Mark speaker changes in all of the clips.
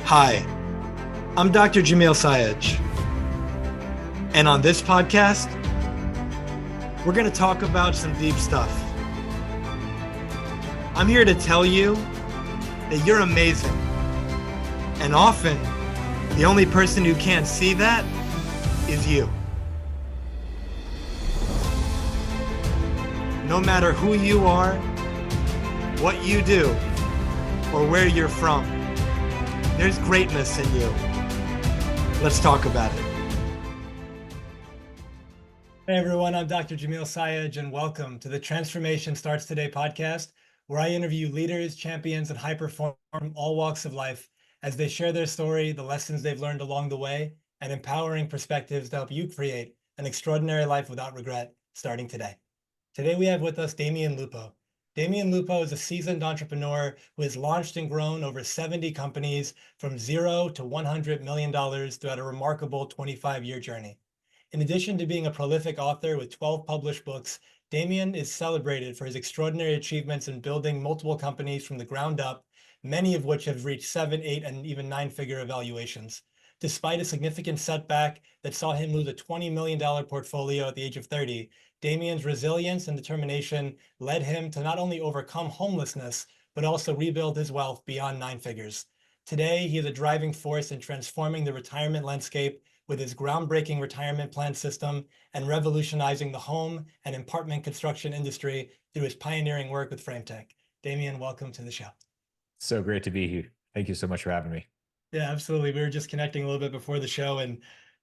Speaker 1: Hi, I'm Dr. Jamil Sayed, and on this podcast, we're going to talk about some deep stuff. I'm here to tell you that you're amazing, and often, the only person who can't see that is you. No matter who you are, what you do, or where you're from, there's greatness in you. Let's talk about it. Hey everyone, I'm Dr. Jamil Sayed, and welcome to the Transformation Starts Today podcast, where I interview leaders, champions, and high performers from all walks of life as they share their story, the lessons they've learned along the way, and empowering perspectives to help you create an extraordinary life without regret, starting today. Today we have with us Damion Lupo. Damion Lupo is a seasoned entrepreneur who has launched and grown over 70 companies from $0 to $100 million throughout a remarkable 25-year journey. In addition to being a prolific author with 12 published books, Damion is celebrated for his extraordinary achievements in building multiple companies from the ground up, many of which have reached 7, 8, and even 9-figure valuations. Despite a significant setback that saw him lose a $20 million portfolio at the age of 30, Damion's resilience and determination led him to not only overcome homelessness, but also rebuild his wealth beyond 9 figures. Today, he is a driving force in transforming the retirement landscape with his groundbreaking retirement plan system and revolutionizing the home and apartment construction industry through his pioneering work with Frametec. Damion, welcome to the show.
Speaker 2: So great to be here. Thank you so much for having me.
Speaker 1: Yeah, absolutely. We were just connecting a little bit before the show, and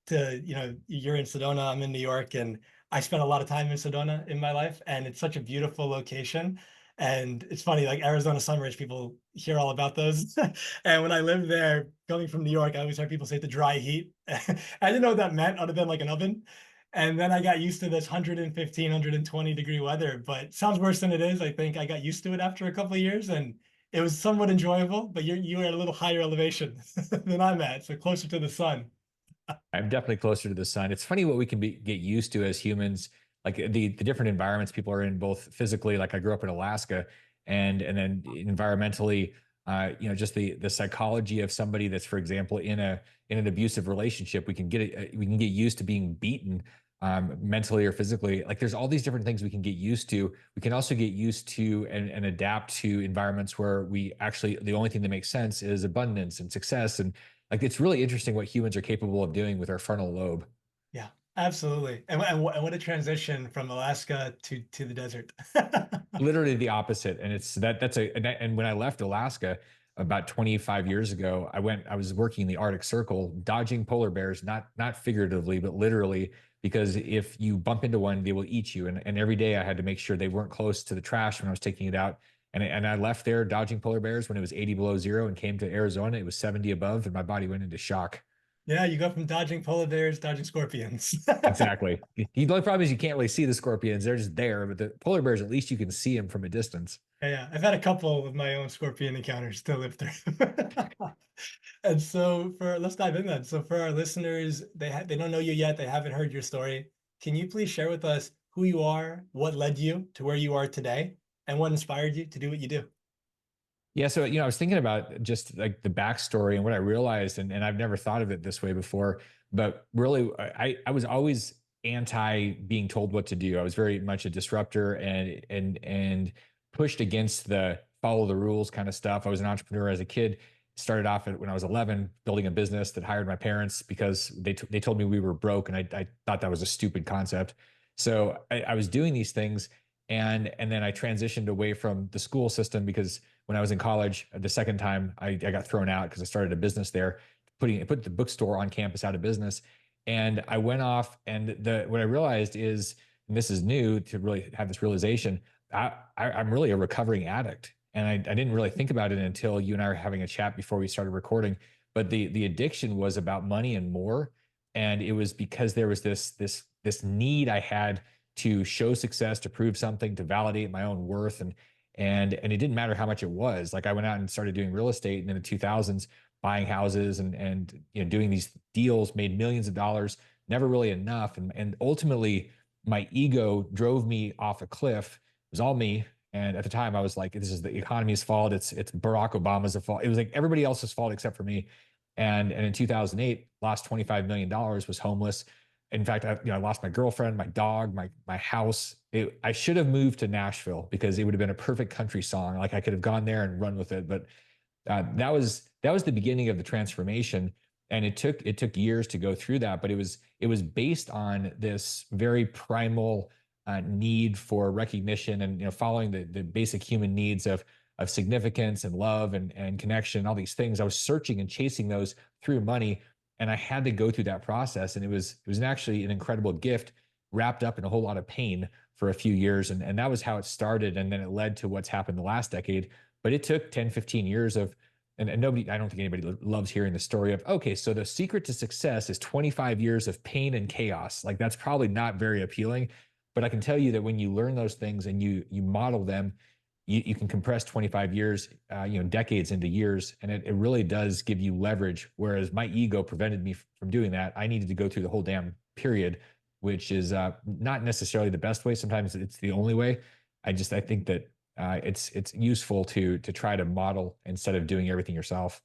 Speaker 1: you're in Sedona, I'm in New York, and I spent a lot of time in Sedona in my life, and it's such a beautiful location. And it's funny, like Arizona summers, people hear all about those. And when I lived there, coming from New York, I always heard people say the dry heat. I didn't know what that meant other than like an oven. And then I got used to this 115, 120 degree weather, but it sounds worse than it is. I think I got used to it after a couple of years, and it was somewhat enjoyable, but you were at a little higher elevation than I'm at, so closer to the sun.
Speaker 2: I'm definitely closer to the sun. It's funny what we can get used to as humans, like the different environments people are in, both physically, like I grew up in Alaska, and then environmentally, just the psychology of somebody that's, for example, in an abusive relationship. We can get used to being beaten mentally or physically. Like there's all these different things we can get used to. We can also get used to and adapt to environments where we actually, the only thing that makes sense is abundance and success. And like, it's really interesting what humans are capable of doing with our frontal lobe.
Speaker 1: Yeah, absolutely. And what a transition from Alaska to the desert.
Speaker 2: Literally the opposite. And it's and when I left Alaska about 25 years ago, I was working in the Arctic Circle, dodging polar bears, not figuratively, but literally, because if you bump into one, they will eat you. And every day I had to make sure they weren't close to the trash when I was taking it out. And I left there dodging polar bears when it was 80 below zero, and came to Arizona. It was 70 above, and my body went into shock.
Speaker 1: Yeah, you go from dodging polar bears, dodging scorpions.
Speaker 2: Exactly. The only problem is you can't really see the scorpions. They're just there, but the polar bears, at least you can see them from a distance.
Speaker 1: Yeah, I've had a couple of my own scorpion encounters to live through. And so let's dive in then. So for our listeners, they don't know you yet, they haven't heard your story. Can you please share with us who you are, what led you to where you are today, and what inspired you to do what you do?
Speaker 2: Yeah, so I was thinking about just like the backstory and what I realized, and I've never thought of it this way before, but really, I was always anti being told what to do. I was very much a disruptor and pushed against the follow the rules kind of stuff. I was an entrepreneur as a kid. Started off when I was 11, building a business that hired my parents because they told me we were broke, and I thought that was a stupid concept. So I was doing these things, and then I transitioned away from the school system because when I was in college, the second time I got thrown out because I started a business there, put the bookstore on campus out of business. And I went off, and what I realized is, and this is new to really have this realization, I'm really a recovering addict. And I didn't really think about it until you and I were having a chat before we started recording. But the addiction was about money and more. And it was because there was this need I had to show success, to prove something, to validate my own worth. And it didn't matter how much it was. Like I went out and started doing real estate in the 2000s, buying houses and doing these deals, made millions of dollars, never really enough. And ultimately my ego drove me off a cliff. It was all me. And at the time I was like, this is the economy's fault. It's Barack Obama's fault. It was like everybody else's fault except for me. And in 2008, lost $25 million, was homeless. In fact, I lost my girlfriend, my dog, my house. I should have moved to Nashville because it would have been a perfect country song. Like I could have gone there and run with it. But that was the beginning of the transformation, and it took years to go through that. But it was based on this very primal need for recognition, and following the basic human needs of significance and love and connection, and all these things. I was searching and chasing those through money, and I had to go through that process. And it was actually an incredible gift wrapped up in a whole lot of pain for a few years. And that was how it started. And then it led to what's happened the last decade. But it took 10, 15 years of, and nobody, I don't think anybody loves hearing the story of, okay, so the secret to success is 25 years of pain and chaos. Like that's probably not very appealing. But I can tell you that when you learn those things and you model them, you can compress 25 years, decades into years, and it really does give you leverage. Whereas my ego prevented me from doing that. I needed to go through the whole damn period, which is not necessarily the best way. Sometimes it's the only way. I think that it's useful to try to model instead of doing everything yourself.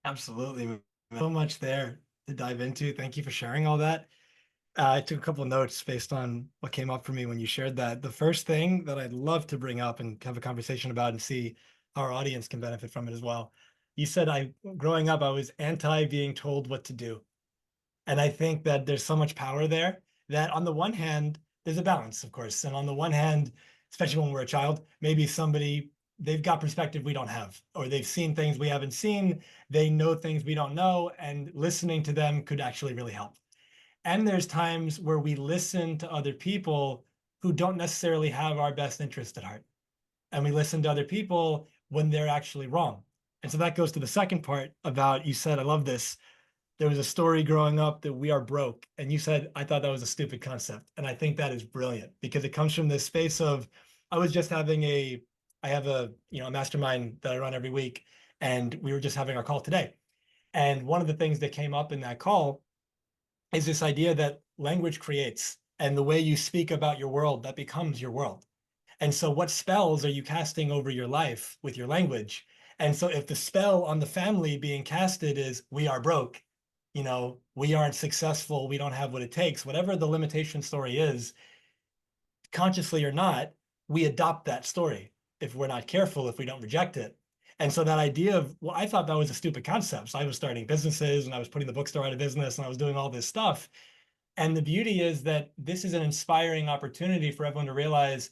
Speaker 1: Absolutely. So much there to dive into. Thank you for sharing all that. I took a couple of notes based on what came up for me when you shared that. The first thing that I'd love to bring up and have a conversation about and see how our audience can benefit from it as well. You said growing up, I was anti being told what to do. And I think that there's so much power there that on the one hand, there's a balance, of course. And on the one hand, especially when we're a child, maybe they've got perspective we don't have, or they've seen things we haven't seen. They know things we don't know, and listening to them could actually really help. And there's times where we listen to other people who don't necessarily have our best interest at heart. And we listen to other people when they're actually wrong. And so that goes to the second part about, you said, I love this. There was a story growing up that we are broke. And you said, I thought that was a stupid concept. And I think that is brilliant because it comes from this space of, I have a mastermind that I run every week. And we were just having our call today. And one of the things that came up in that call is this idea that language creates, and the way you speak about your world, that becomes your world. And so what spells are you casting over your life with your language? And so if the spell on the family being casted is we are broke, we aren't successful, we don't have what it takes, whatever the limitation story is, consciously or not, we adopt that story if we're not careful, if we don't reject it. And so that idea of, well, I thought that was a stupid concept. So I was starting businesses and I was putting the bookstore out of business and I was doing all this stuff. And the beauty is that this is an inspiring opportunity for everyone to realize,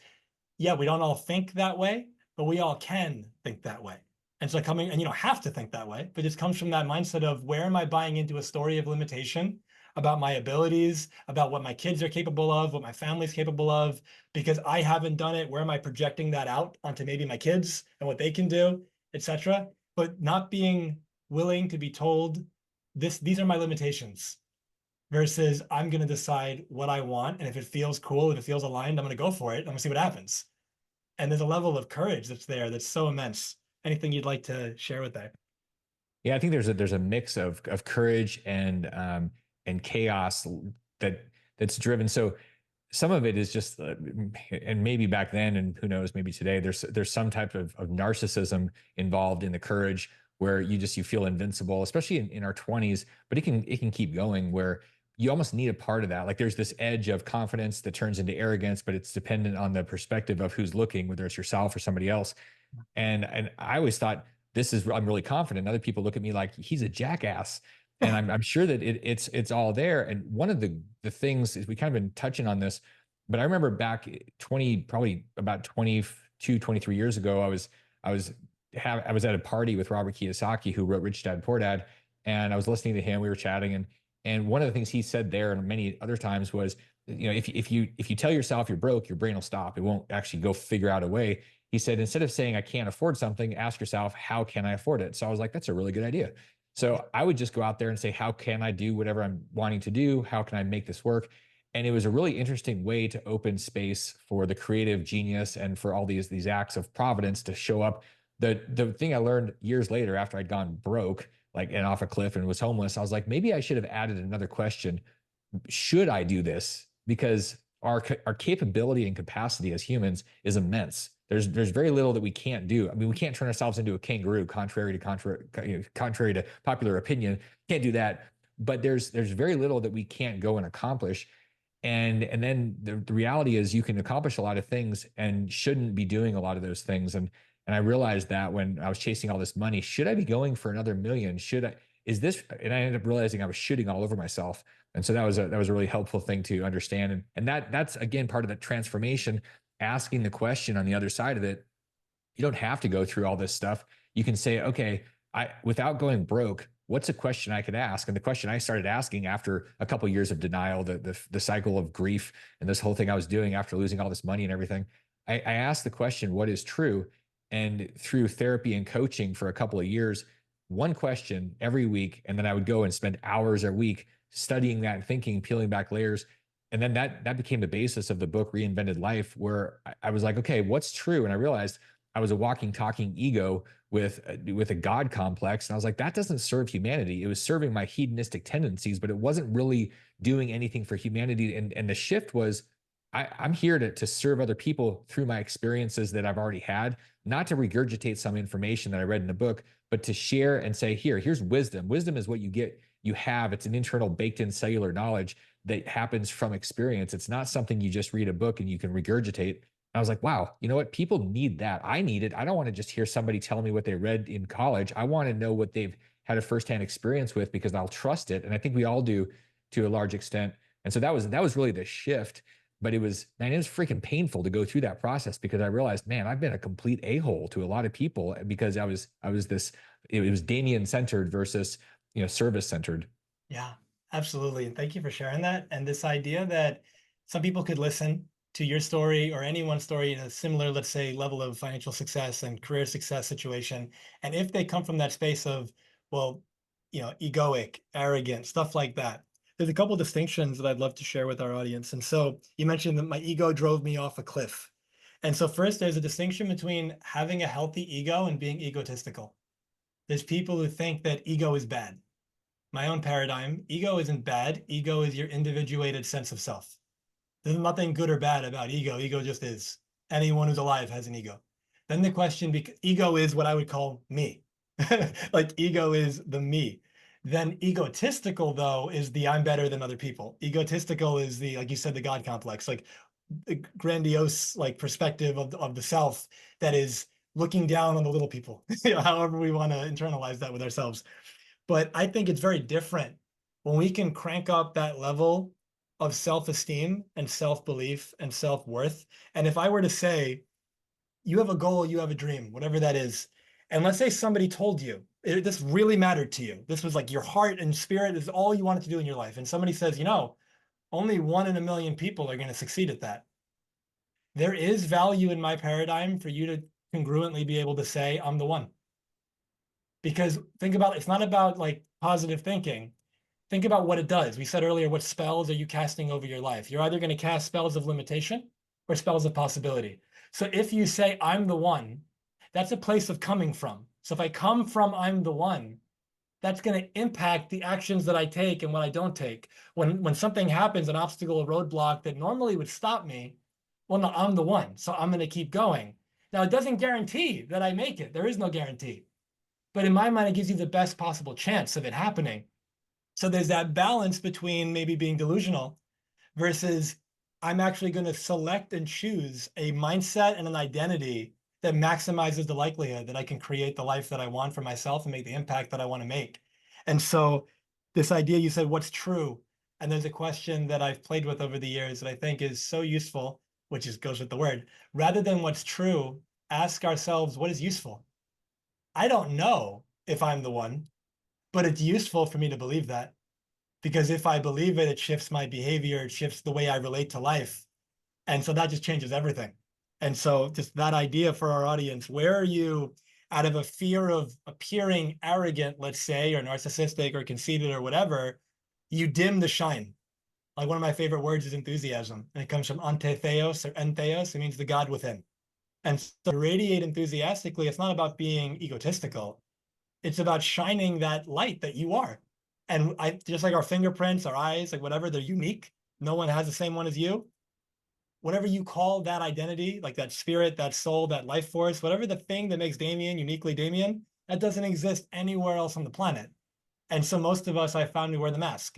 Speaker 1: yeah, we don't all think that way, but we all can think that way. And so and you don't have to think that way, but it comes from that mindset of where am I buying into a story of limitation about my abilities, about what my kids are capable of, what my family's capable of, because I haven't done it. Where am I projecting that out onto maybe my kids and what they can do, etc. But not being willing to be told these are my limitations versus I'm going to decide what I want. And if it feels cool, if it feels aligned, I'm going to go for it. I'm going to see what happens. And there's a level of courage that's there that's so immense. Anything you'd like to share with that?
Speaker 2: Yeah, I think there's a mix of courage and chaos that's driven. So some of it is just, and maybe back then, and who knows, maybe today, there's some type of narcissism involved in the courage where you feel invincible, especially in our 20s. But it can keep going where you almost need a part of that. Like there's this edge of confidence that turns into arrogance, but it's dependent on the perspective of who's looking, whether it's yourself or somebody else. And I always thought I'm really confident. Other people look at me like he's a jackass. And I'm sure that it's all there. And one of the things is we kind of been touching on this, but I remember back probably about 22, 23 years ago, I was at a party with Robert Kiyosaki, who wrote Rich Dad Poor Dad. And I was listening to him, we were chatting, and one of the things he said there and many other times was, if you tell yourself you're broke, your brain will stop. It won't actually go figure out a way. He said, instead of saying I can't afford something, ask yourself, how can I afford it? So I was like, that's a really good idea. So I would just go out there and say, how can I do whatever I'm wanting to do? How can I make this work? And it was a really interesting way to open space for the creative genius and for all these acts of providence to show up. The thing I learned years later after I'd gone broke, like and off a cliff and was homeless, I was like, maybe I should have added another question. Should I do this? Because our capability and capacity as humans is immense. there's very little that we can't do. I mean, we can't turn ourselves into a kangaroo, contrary to popular opinion. Can't do that. But there's very little that we can't go and accomplish. And then the reality is you can accomplish a lot of things and shouldn't be doing a lot of those things. And I realized that when I was chasing all this money, should I be going for another million? Should I, is this, and I ended up realizing I was shooting all over myself. And so that was a really helpful thing to understand. And that's again part of the transformation, asking the question on the other side of it. You don't have to go through all this stuff. You can say, okay, without going broke, what's a question I could ask? And the question I started asking after a couple of years of denial, the cycle of grief, and this whole thing I was doing after losing all this money and everything, I asked the question, what is true? And through therapy and coaching for a couple of years, one question every week, and then I would go and spend hours a week studying that, thinking, peeling back layers. And then that became the basis of the book Reinvented Life, where I was like, okay, what's true? And I realized I was a walking, talking ego with a God complex, and I was like, that doesn't serve humanity. It was serving my hedonistic tendencies, but it wasn't really doing anything for humanity. And the shift was, I'm here to serve other people through my experiences that I've already had, not to regurgitate some information that I read in a book, but to share and say, here's wisdom. Wisdom is what you have. It's an internal baked in cellular knowledge that happens from experience. It's not something you just read a book and you can regurgitate. I was like, wow, you know what? People need that. I need it. I don't want to just hear somebody telling me what they read in college. I want to know what they've had a firsthand experience with, because I'll trust it. And I think we all do to a large extent. And so that was really the shift. But it was freaking painful to go through that process, because I realized, man, I've been a complete a-hole to a lot of people, because it was Damion centered versus, service centered.
Speaker 1: Yeah, absolutely. And thank you for sharing that. And this idea that some people could listen to your story or anyone's story in a similar, let's say, level of financial success and career success situation. And if they come from that space of, well, egoic, arrogant, stuff like that, there's a couple of distinctions that I'd love to share with our audience. And so you mentioned that my ego drove me off a cliff. And so first, there's a distinction between having a healthy ego and being egotistical. There's people who think that ego is bad. My own paradigm, ego isn't bad. Ego is your individuated sense of self. There's nothing good or bad about ego. Ego just is. Anyone who's alive has an ego. Then the question, ego is what I would call me. Like ego is the me. Then egotistical, though, is the I'm better than other people. Egotistical is the, like you said, the God complex, like the grandiose like perspective of the self that is looking down on the little people, however we want to internalize that with ourselves. But I think it's very different when we can crank up that level of self-esteem and self-belief and self-worth. And if I were to say, you have a goal, you have a dream, whatever that is, and let's say somebody told you, this really mattered to you. This was like your heart and spirit is all you wanted to do in your life. And somebody says, only 1 in a million people are going to succeed at that. There is value in my paradigm for you to congruently be able to say, I'm the one. Because think about it, it's not about like positive thinking. Think about what it does. We said earlier, what spells are you casting over your life? You're either going to cast spells of limitation or spells of possibility. So if you say, I'm the one, that's a place of coming from. So if I come from I'm the one, that's going to impact the actions that I take and what I don't take. When something happens, an obstacle, a roadblock that normally would stop me, well, no, I'm the one. So I'm going to keep going. Now, it doesn't guarantee that I make it. There is no guarantee. But in my mind, it gives you the best possible chance of it happening. So there's that balance between maybe being delusional versus I'm actually going to select and choose a mindset and an identity that maximizes the likelihood that I can create the life that I want for myself and make the impact that I want to make. And so this idea, you said, what's true? And there's a question that I've played with over the years that I think is so useful, which goes with the word. Rather than what's true, ask ourselves, what is useful? I don't know if I'm the one, but it's useful for me to believe that, because if I believe it, it shifts my behavior, it shifts the way I relate to life. And so that just changes everything. And so just that idea for our audience, where are you out of a fear of appearing arrogant, let's say, or narcissistic or conceited or whatever, you dim the shine. Like one of my favorite words is enthusiasm, and it comes from antetheos or entheos. It means the God within. And so to radiate enthusiastically, it's not about being egotistical. It's about shining that light that you are. And just like our fingerprints, our eyes, like whatever, they're unique. No one has the same one as you. whatever you call that identity, like that spirit, that soul, that life force, whatever the thing that makes Damion uniquely Damion, that doesn't exist anywhere else on the planet. And so most of us, I found, we wear the mask.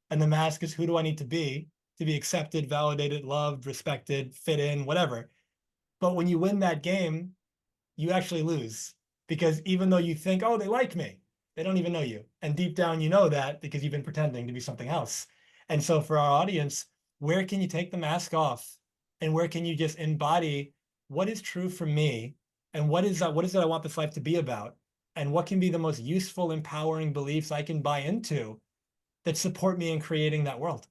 Speaker 1: And the mask is, who do I need to be accepted, validated, loved, respected, fit in, whatever. But when you win that game, you actually lose, because even though you think, oh, they like me, they don't even know you. And deep down, you know that because you've been pretending to be something else. And so for our audience, where can you take the mask off, and where can you just embody what is true for me, and what is it I want this life to be about, and what can be the most useful, empowering beliefs I can buy into that support me in creating that world.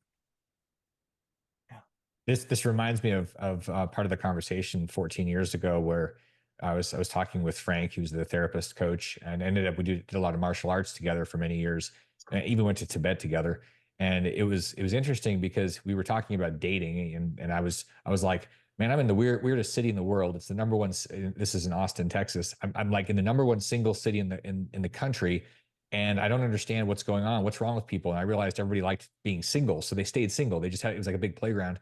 Speaker 1: Yeah.
Speaker 2: This reminds me of part of the conversation 14 years ago where I was talking with Frank, who's the therapist coach, and ended up we did a lot of martial arts together for many years, and even went to Tibet together. And it was interesting because we were talking about dating, and I was like, man, I'm in the weirdest city in the world. It's the number one. This is in Austin, Texas. I'm like in the number one single city in the country, and I don't understand what's going on. What's wrong with people? And I realized everybody liked being single, so they stayed single. They just had, it was like a big playground.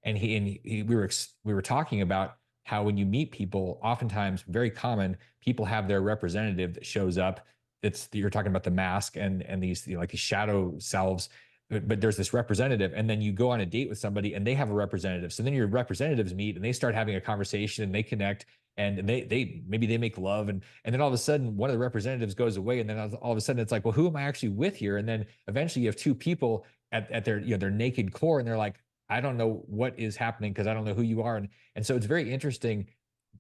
Speaker 2: And we were talking about how when you meet people, oftentimes very common, people have their representative that shows up. It's you're talking about the mask and these, you know, like these shadow selves, but there's this representative, and then you go on a date with somebody and they have a representative. So then your representatives meet and they start having a conversation and they connect, and they maybe they make love, and then all of a sudden one of the representatives goes away, and then all of a sudden it's like, well, who am I actually with here? And then eventually you have two people at their, you know, their naked core, and they're like, I don't know what is happening because I don't know who you are. And so it's very interesting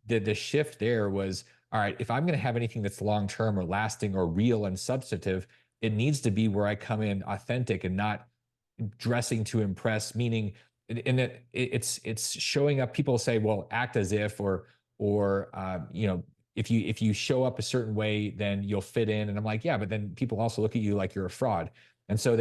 Speaker 2: that the shift there was, all right, if I'm going to have anything that's long term or lasting or real and substantive, it needs to be where I come in authentic and not dressing to impress, meaning in that it's showing up. People say, well, act as if, or you know, if you show up a certain way, then you'll fit in. And I'm like, yeah, but then people also look at you like you're a fraud. And so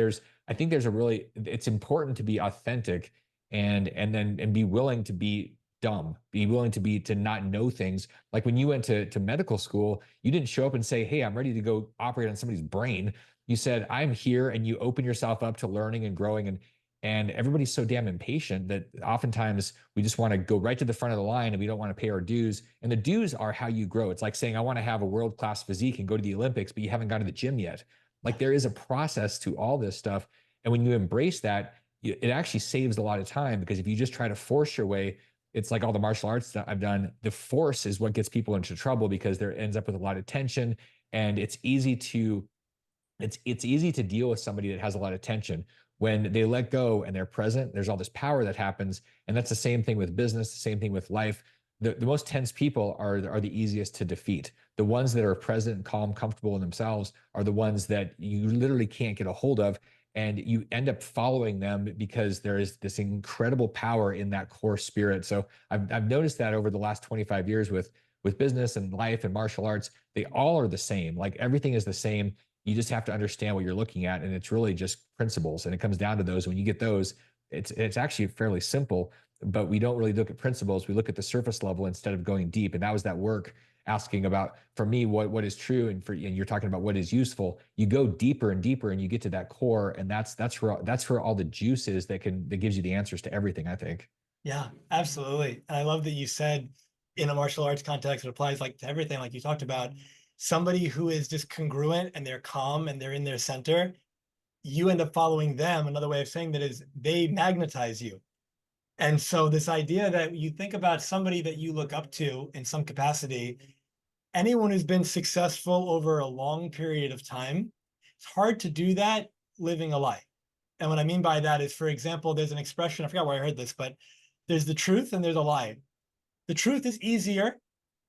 Speaker 2: I think there's a really, it's important to be authentic, and be willing to be dumb, be willing to not know things. Like when you went to medical school, you didn't show up and say, hey, I'm ready to go operate on somebody's brain. You said, I'm here, and you open yourself up to learning and growing. And everybody's so damn impatient that oftentimes we just want to go right to the front of the line, and we don't want to pay our dues. And the dues are how you grow. It's like saying, I want to have a world-class physique and go to the Olympics, but you haven't gone to the gym yet. Like there is a process to all this stuff. And when you embrace that, it actually saves a lot of time, because if you just try to force your way, it's like all the martial arts that I've done, the force is what gets people into trouble, because there ends up with a lot of tension, and it's easy to deal with somebody that has a lot of tension. When they let go and they're present, there's all this power that happens. And that's the same thing with business, the same thing with life. The most tense people are the easiest to defeat. The ones that are present, calm, comfortable in themselves are the ones that you literally can't get a hold of. And you end up following them because there is this incredible power in that core spirit. So I've noticed that over the last 25 years with business and life and martial arts, they all are the same. Like everything is the same. You just have to understand what you're looking at, and it's really just principles. And it comes down to those. When you get those, it's actually fairly simple. But we don't really look at principles. We look at the surface level instead of going deep. And that was that work asking about, for me, what is true, and you're talking about what is useful. You go deeper and deeper, and you get to that core, and that's where all the juice is that gives you the answers to everything, I think.
Speaker 1: Yeah, absolutely. And I love that you said in a martial arts context, it applies like to everything, like you talked about. Somebody who is just congruent and they're calm and they're in their center, you end up following them. Another way of saying that is they magnetize you. And so this idea that you think about somebody that you look up to in some capacity, anyone who's been successful over a long period of time, it's hard to do that living a lie. And what I mean by that is, for example, there's an expression, I forgot where I heard this, but there's the truth and there's a lie. The truth is easier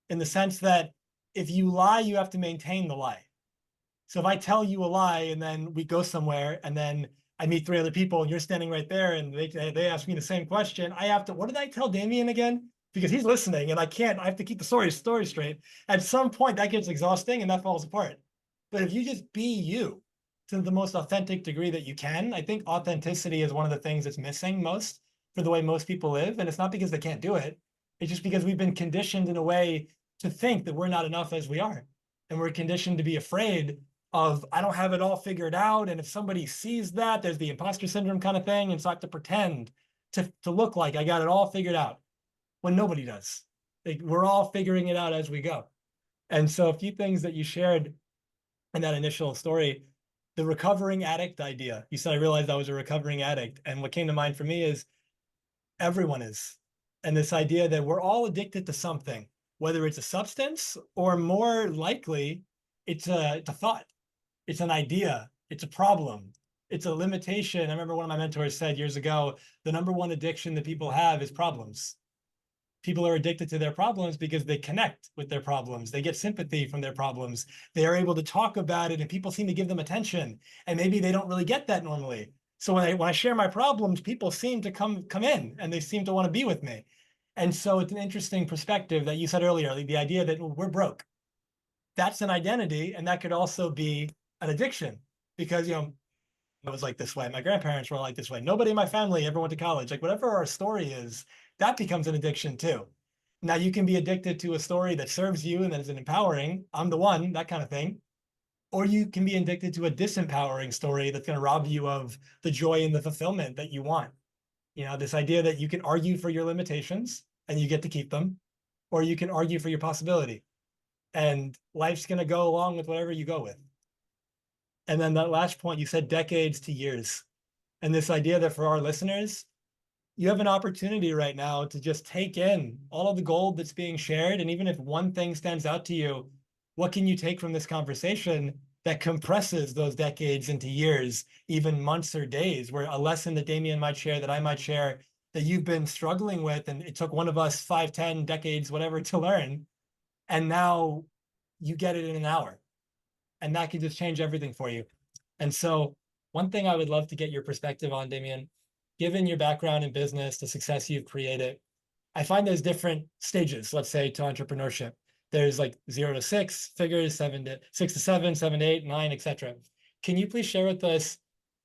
Speaker 1: in the sense that if you lie, you have to maintain the lie. So if I tell you a lie and then we go somewhere and then I meet three other people and you're standing right there and they ask me the same question, I have to, what did I tell Damion again? Because he's listening and I have to keep the story straight. At some point that gets exhausting and that falls apart. But if you just be you to the most authentic degree that you can, I think authenticity is one of the things that's missing most for the way most people live. And it's not because they can't do it. It's just because we've been conditioned in a way to think that we're not enough as we are. And we're conditioned to be afraid of, I don't have it all figured out. And if somebody sees that, there's the imposter syndrome kind of thing. And so I have to pretend to look like I got it all figured out when nobody does. Like, we're all figuring it out as we go. And so a few things that you shared in that initial story, the recovering addict idea. You said, I realized I was a recovering addict. And what came to mind for me is everyone is. And this idea that we're all addicted to something, whether it's a substance or more likely it's a thought, it's an idea, it's a problem, it's a limitation. I remember one of my mentors said years ago, the number one addiction that people have is problems. People are addicted to their problems because they connect with their problems. They get sympathy from their problems. They are able to talk about it and people seem to give them attention. And maybe they don't really get that normally. So when I share my problems, people seem to come in and they seem to want to be with me. And so it's an interesting perspective that you said earlier, like the idea that we're broke. That's an identity, and that could also be an addiction because, I was like this way. My grandparents were like this way. Nobody in my family ever went to college. Like, whatever our story is, that becomes an addiction too. Now, you can be addicted to a story that serves you and that is an empowering, I'm the one, that kind of thing. Or you can be addicted to a disempowering story that's going to rob you of the joy and the fulfillment that you want. This idea that you can argue for your limitations and you get to keep them, or you can argue for your possibility. And life's going to go along with whatever you go with. And then that last point, you said decades to years. And this idea that for our listeners, you have an opportunity right now to just take in all of the gold that's being shared. And even if one thing stands out to you, what can you take from this conversation that compresses those decades into years, even months or days, where a lesson that Damion might share, that I might share, that you've been struggling with, and it took one of us 5, 10 decades, whatever, to learn. And now you get it in an hour. And that can just change everything for you. And so one thing I would love to get your perspective on, Damion, given your background in business, the success you've created, I find there's different stages, let's say, to entrepreneurship. There's like 0 to 6 figures, 6 to 7, 7 to 8, 9, etc. Can you please share with us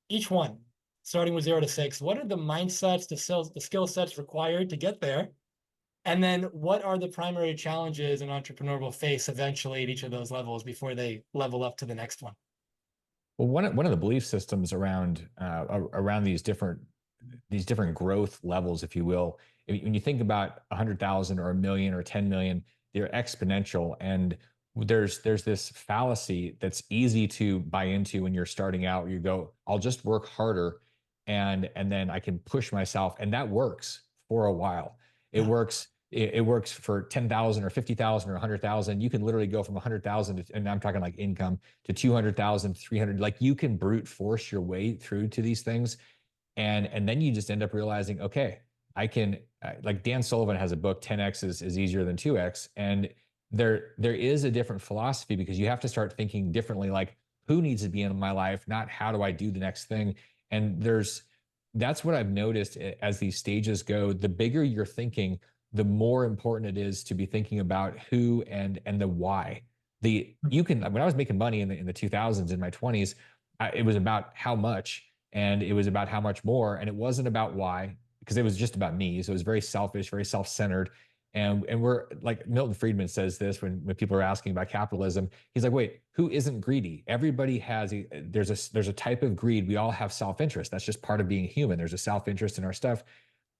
Speaker 1: each one, starting with 0 to 6? What are the mindsets, the skill sets required to get there? And then what are the primary challenges an entrepreneur will face eventually at each of those levels before they level up to the next one?
Speaker 2: Well, one of the belief systems around these different growth levels, if you will, when you think about 100,000 or a million or 10 million, they're exponential, and there's this fallacy that's easy to buy into when you're starting out. You go, I'll just work harder, and then I can push myself, and that works for a while. It
Speaker 1: Yeah.
Speaker 2: works. It works for 10,000 or 50,000 or 100,000. You can literally go from 100,000, and I'm talking like income, to 200,000, 300. Like, you can brute force your way through to these things, and then you just end up realizing, okay, I can, like Dan Sullivan has a book, 10x is easier than 2x, and there is a different philosophy, because you have to start thinking differently, like, who needs to be in my life, not how do I do the next thing. And that's what I've noticed as these stages go. The bigger you're thinking, the more important it is to be thinking about who and the why. When I was making money in the 2000s, in my 20s, it was about how much, and it was about how much more, and it wasn't about why, because it was just about me. So it was very selfish, very self-centered. And we're like, Milton Friedman says this when people are asking about capitalism. He's like, wait, who isn't greedy? Everybody there's a type of greed. We all have self-interest. That's just part of being human. There's a self-interest in our stuff.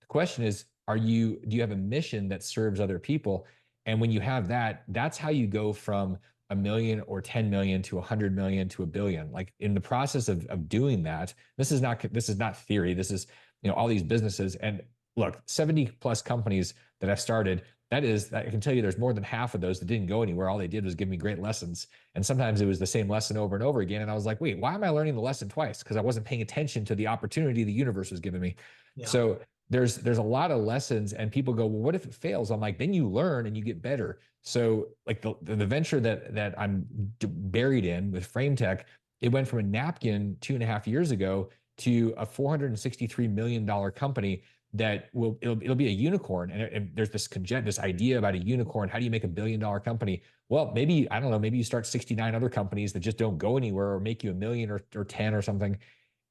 Speaker 2: The question is, do you have a mission that serves other people? And when you have that, that's how you go from a million or 10 million to 100 million to a billion. Like, in the process of doing that, this is not theory. This is, all these businesses. And look, 70 plus companies that I've started, I can tell you there's more than half of those that didn't go anywhere. All they did was give me great lessons. And sometimes it was the same lesson over and over again. And I was like, wait, why am I learning the lesson twice? Because I wasn't paying attention to the opportunity the universe was giving me.
Speaker 1: Yeah.
Speaker 2: So there's a lot of lessons, and people go, well, what if it fails? I'm like, then you learn and you get better. So like the venture that I'm buried in with Frametec, it went from a napkin 2.5 years ago to a $463 million company that it'll be a unicorn. And there's this idea about a unicorn. How do you make $1 billion company? Well, maybe, I don't know, maybe you start 69 other companies that just don't go anywhere or make you 1 million or 10 or something.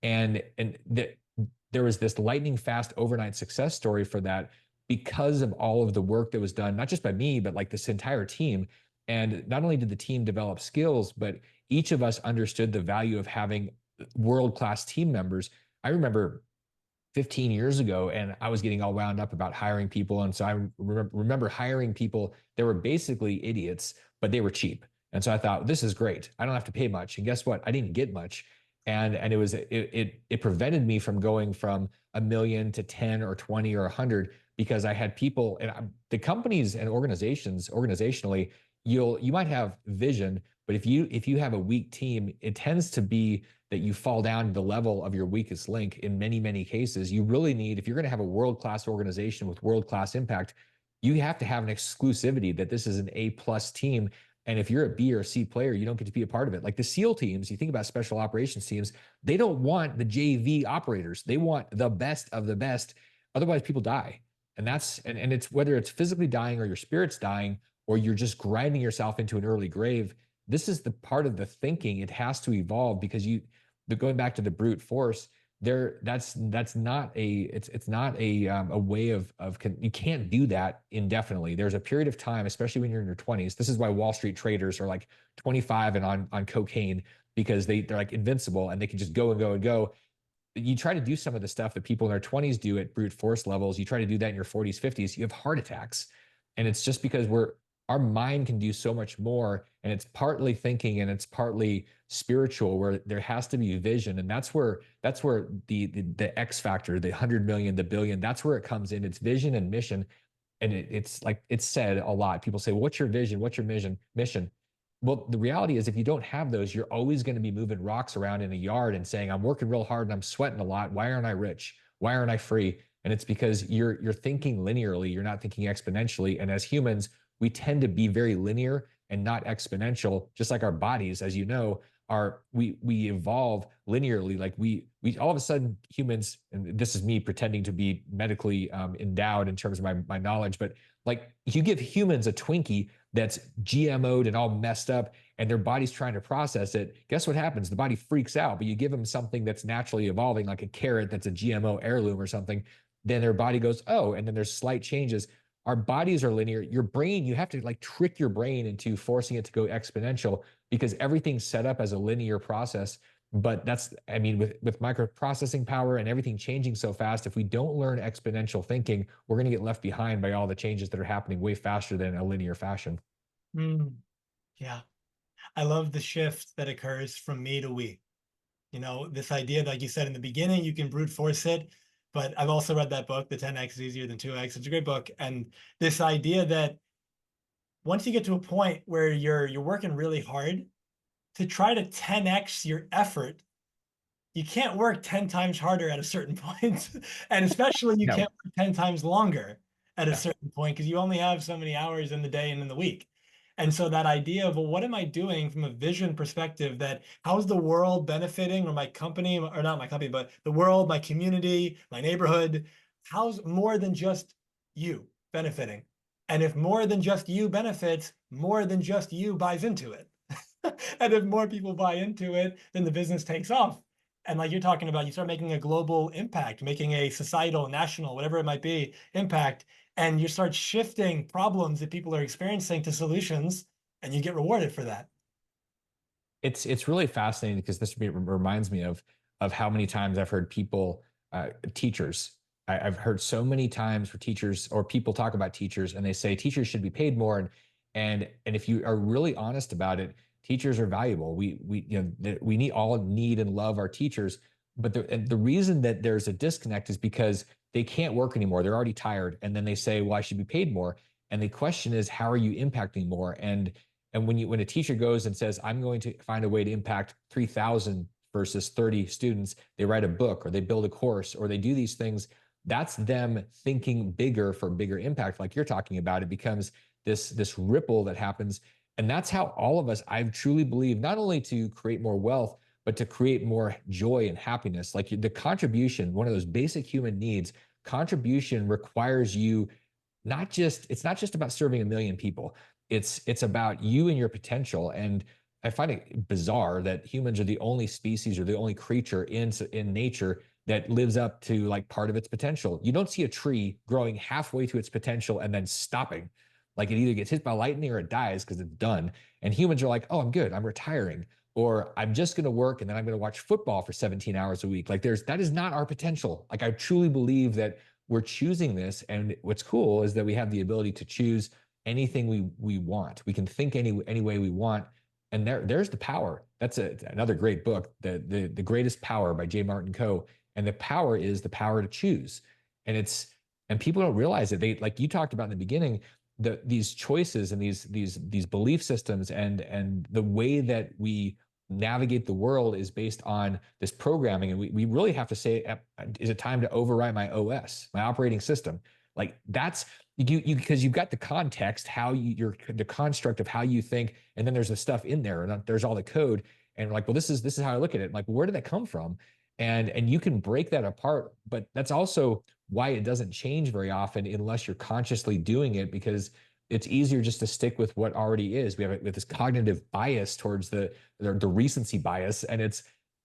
Speaker 2: And there was this lightning fast overnight success story for that, because of all of the work that was done, not just by me, but like this entire team. And not only did the team develop skills, but each of us understood the value of having world-class team members. I remember 15 years ago, and I was getting all wound up about hiring people. And so I remember hiring people that were basically idiots, but they were cheap. And so I thought, this is great. I don't have to pay much. And guess what? I didn't get much. And it prevented me from going from a million to 10 or 20 or 100 because I had people, and the companies and organizations organizationally, you might have vision, but if you have a weak team, it tends to be that you fall down to the level of your weakest link in many cases. You really need, if you're going to have a world-class organization with world-class impact, you have to have an exclusivity that this is an A+ team. And if you're a B or C player, you don't get to be a part of it. Like the SEAL teams, you think about special operations teams, they don't want the JV operators. They want the best of the best. Otherwise, people die. And it's whether it's physically dying or your spirit's dying, or you're just grinding yourself into an early grave. This is the part of the thinking. It has to evolve because going back to the brute force, that's not it's not a way of you can't do that indefinitely. There's a period of time, especially when you're in your 20s. This is why Wall Street traders are like 25 and on cocaine, because they're like invincible and they can just go and go and go. You try to do some of the stuff that people in their 20s do at brute force levels. You try to do that in your 40s, 50s, you have heart attacks. And it's just because our mind can do so much more, and it's partly thinking and it's partly spiritual, where there has to be vision. And that's where the X factor, the 100 million, the billion, that's where it comes in. It's vision and mission. And it's like it's said a lot. People say, well, what's your vision? What's your mission? Well, the reality is, if you don't have those, you're always going to be moving rocks around in a yard and saying, I'm working real hard and I'm sweating a lot. Why aren't I rich? Why aren't I free? And it's because you're thinking linearly. You're not thinking exponentially. And as humans, we tend to be very linear and not exponential, just like our bodies, as you know, we evolve linearly. Like we all of a sudden, humans, and this is me pretending to be medically endowed in terms of my knowledge, but like you give humans a Twinkie that's GMO'd and all messed up, and their body's trying to process it, guess what happens? The body freaks out. But you give them something that's naturally evolving, like a carrot that's a GMO heirloom or something, then their body goes, oh, and then there's slight changes. Our bodies are linear. Your brain, you have to like trick your brain into forcing it to go exponential, because everything's set up as a linear process. But that's, I mean, with microprocessing power and everything changing so fast, if we don't learn exponential thinking, we're going to get left behind by all the changes that are happening way faster than a linear fashion.
Speaker 1: Yeah. I love the shift that occurs from me to we. This idea, like you said in the beginning, you can brute force it, but I've also read that book, The 10X is Easier Than 2X. It's a great book. And this idea that once you get to a point where you're working really hard to try to 10X your effort, you can't work 10 times harder at a certain point. And especially you
Speaker 2: No.
Speaker 1: can't work 10 times longer at a
Speaker 2: Yeah.
Speaker 1: certain point, because you only have so many hours in the day and in the week. And so that idea of, well, what am I doing from a vision perspective, that how's the world benefiting, or my company, or not my company, but the world, my community, my neighborhood, how's more than just you benefiting? And if more than just you benefits, more than just you buys into it. And if more people buy into it, then the business takes off. And like you're talking about, you start making a global impact, making a societal, national, whatever it might be, impact, and you start shifting problems that people are experiencing to solutions, and you get rewarded for that.
Speaker 2: It's really fascinating, because this reminds me of how many times I've heard people, teachers. I've heard so many times where teachers or people talk about teachers, and they say teachers should be paid more. And if you are really honest about it, teachers are valuable. We all need and love our teachers. But the reason that there's a disconnect is because they can't work anymore. They're already tired, and then they say, "Well, I should be paid more." And the question is, how are you impacting more? And when a teacher goes and says, I'm going to find a way to impact 3,000 versus 30 students, they write a book or they build a course or they do these things. That's them thinking bigger for bigger impact. Like you're talking about, it becomes this ripple that happens. And that's how all of us, I truly believe, not only to create more wealth, but to create more joy and happiness. Like the contribution, one of those basic human needs, contribution requires you it's not just about serving a million people. It's about you and your potential. And I find it bizarre that humans are the only species or the only creature in nature that lives up to like part of its potential. You don't see a tree growing halfway to its potential and then stopping. Like it either gets hit by lightning or it dies because it's done. And humans are like, oh, I'm good, I'm retiring. or I'm just going to work and then I'm going to watch football for 17 hours a week. Like that is not our potential. Like I truly believe that we're choosing this. And what's cool is that we have the ability to choose anything we want. We can think any way we want. And there's the power. That's another great book, the Greatest Power by J. Martin Coe. And the power is the power to choose. And and people don't realize it. They, like you talked about in the beginning, these choices and these belief systems and the way that we navigate the world is based on this programming. And we really have to say, is it time to overwrite my OS, my operating system? Like that's you because you've got the context, how the construct of how you think, and then there's the stuff in there, and there's all the code. And like, well, this is how I look at it. Like, where did that come from? And you can break that apart, but that's also why it doesn't change very often unless you're consciously doing it, because it's easier just to stick with what already is. We have this cognitive bias towards the recency bias, and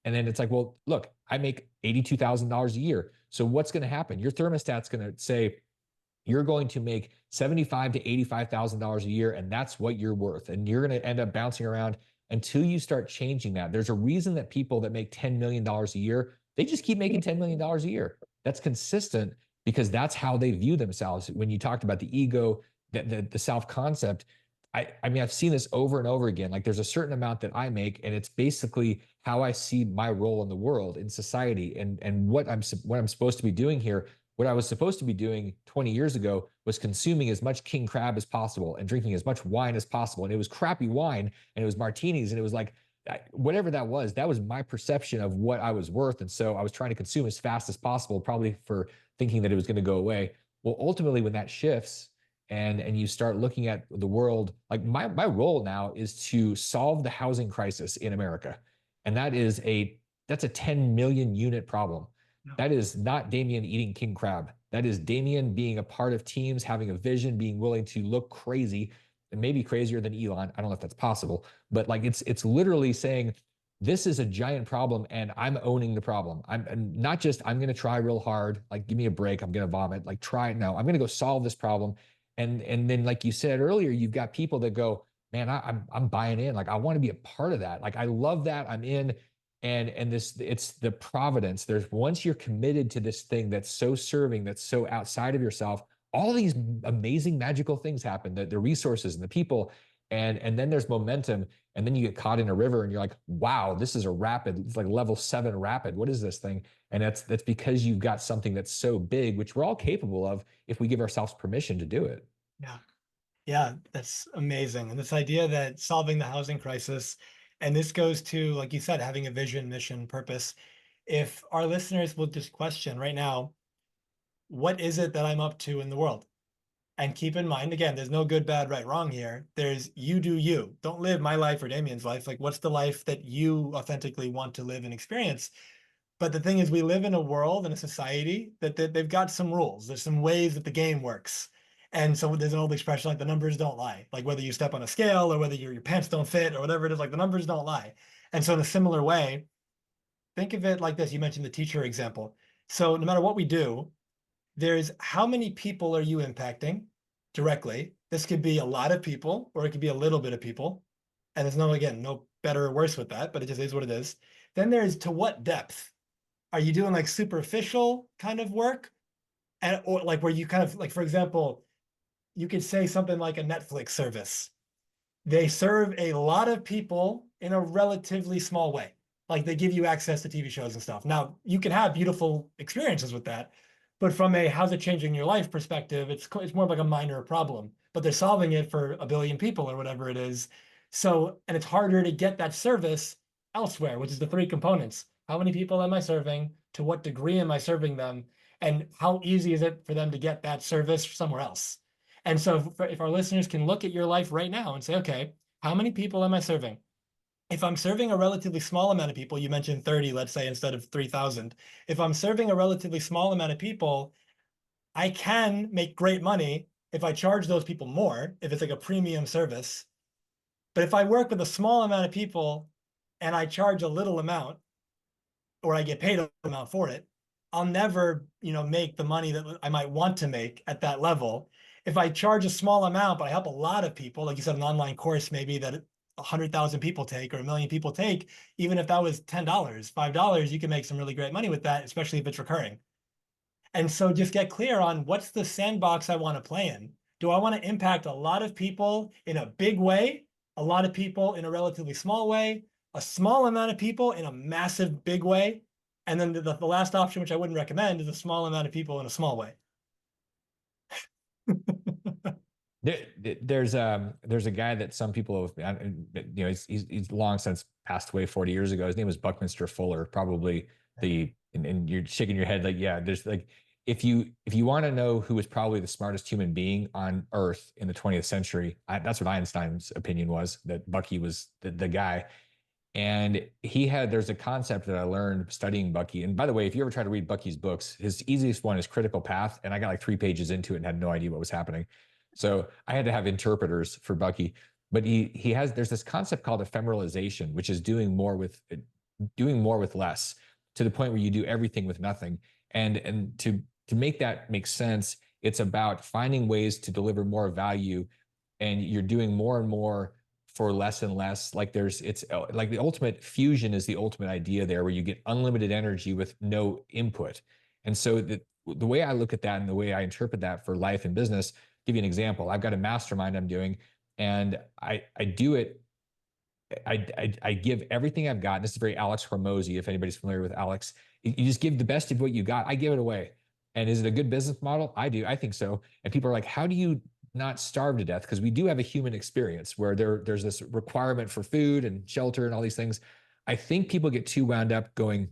Speaker 2: then it's like, well, look, I make $82,000 a year. So what's going to happen? Your thermostat's going to say you're going to make $75,000 to $85,000 a year, and that's what you're worth. And you're going to end up bouncing around until you start changing that. There's a reason that people that make $10 million a year, they just keep making $10 million a year. That's consistent because that's how they view themselves. When you talked about the ego, the self-concept, I mean, I've seen this over and over again. Like there's a certain amount that I make, and it's basically how I see my role in the world, in society, and what I'm supposed to be doing here. What I was supposed to be doing 20 years ago was consuming as much king crab as possible and drinking as much wine as possible. And it was crappy wine, and it was martinis, and it was like whatever that was my perception of what I was worth. And so I was trying to consume as fast as possible, probably for thinking that it was going to go away. Well, ultimately, when that shifts and you start looking at the world, like my role now is to solve the housing crisis in America. And that's a 10 million unit problem.
Speaker 1: No.
Speaker 2: That is not Damion eating king crab. That is Damion being a part of teams, having a vision, being willing to look crazy, and maybe crazier than Elon. I don't know if that's possible, but like it's literally saying this is a giant problem and I'm owning the problem. I'm not just I'm going to try real hard, like give me a break, I'm going to vomit, like try it. No, I'm going to go solve this problem. And then like you said earlier, you've got people that go, man, I'm buying in. Like I want to be a part of that. Like I love that. I'm in. And it's the providence. There's once you're committed to this thing that's so serving, that's so outside of yourself, all these amazing magical things happen, the resources and the people, and then there's momentum, and then you get caught in a river and you're like, wow, this is a rapid, it's like level 7 rapid. What is this thing? And that's because you've got something that's so big, which we're all capable of if we give ourselves permission to do it.
Speaker 1: Yeah. Yeah, that's amazing. And this idea that solving the housing crisis, and this goes to, like you said, having a vision, mission, purpose. If our listeners will just question right now, what is it that I'm up to in the world? And keep in mind, again, there's no good, bad, right, wrong here. There's you do you. Don't live my life or Damien's life. Like, what's the life that you authentically want to live and experience? But the thing is, we live in a world and a society that they've got some rules. There's some ways that the game works. And so there's an old expression like the numbers don't lie. Like whether you step on a scale or whether your pants don't fit or whatever it is, like the numbers don't lie. And so in a similar way, think of it like this. You mentioned the teacher example. So no matter what we do, there's how many people are you impacting directly? This could be a lot of people, or it could be a little bit of people. And there's no, again, no better or worse with that, but it just is what it is. Then there's to what depth? Are you doing like superficial kind of work? And or like where you kind of like, for example, you could say something like a Netflix service. They serve a lot of people in a relatively small way. Like they give you access to TV shows and stuff. Now, you can have beautiful experiences with that, but from a how's it changing your life perspective, it's more like a minor problem, but they're solving it for a billion people or whatever it is. So, and it's harder to get that service elsewhere, which is the three components. How many people am I serving? To what degree am I serving them? And how easy is it for them to get that service somewhere else? And so if our listeners can look at your life right now and say, okay, how many people am I serving? If I'm serving a relatively small amount of people, you mentioned 30, let's say, instead of 3,000. If I'm serving a relatively small amount of people, I can make great money if I charge those people more, if it's like a premium service. But if I work with a small amount of people and I charge a little amount, or I get paid a little amount for it, I'll never, make the money that I might want to make at that level. If I charge a small amount, but I help a lot of people, like you said, an online course maybe that 100,000 people take or 1 million people take, even if that was $10, $5, you can make some really great money with that, especially if it's recurring. And so just get clear on what's the sandbox I want to play in. Do I want to impact a lot of people in a big way, a lot of people in a relatively small way, a small amount of people in a massive big way? And then the last option, which I wouldn't recommend, is a small amount of people in a small way.
Speaker 2: There's a guy that some people have, he's long since passed away 40 years ago. His name was Buckminster Fuller, probably and you're shaking your head like, yeah, there's like, if you want to know who was probably the smartest human being on earth in the 20th century, that's what Einstein's opinion was, that Bucky was the guy. And there's a concept that I learned studying Bucky. And by the way, if you ever try to read Bucky's books, his easiest one is Critical Path. And I got like 3 pages into it and had no idea what was happening. So I had to have interpreters for Bucky. But there's this concept called ephemeralization, which is doing more with less, to the point where you do everything with nothing. And to make that make sense, it's about finding ways to deliver more value, and you're doing more and more for less and less. Like it's like the ultimate fusion is the ultimate idea there, where you get unlimited energy with no input. And so the way I look at that and the way I interpret that for life and business, give you an example. I've got a mastermind I'm doing, and I do it. I give everything I've got. This is very Alex Hormozy, if anybody's familiar with Alex. You just give the best of what you got. I give it away. And is it a good business model? I do. I think so. And people are like, how do you not starve to death? Because we do have a human experience where there's this requirement for food and shelter and all these things. I think people get too wound up going,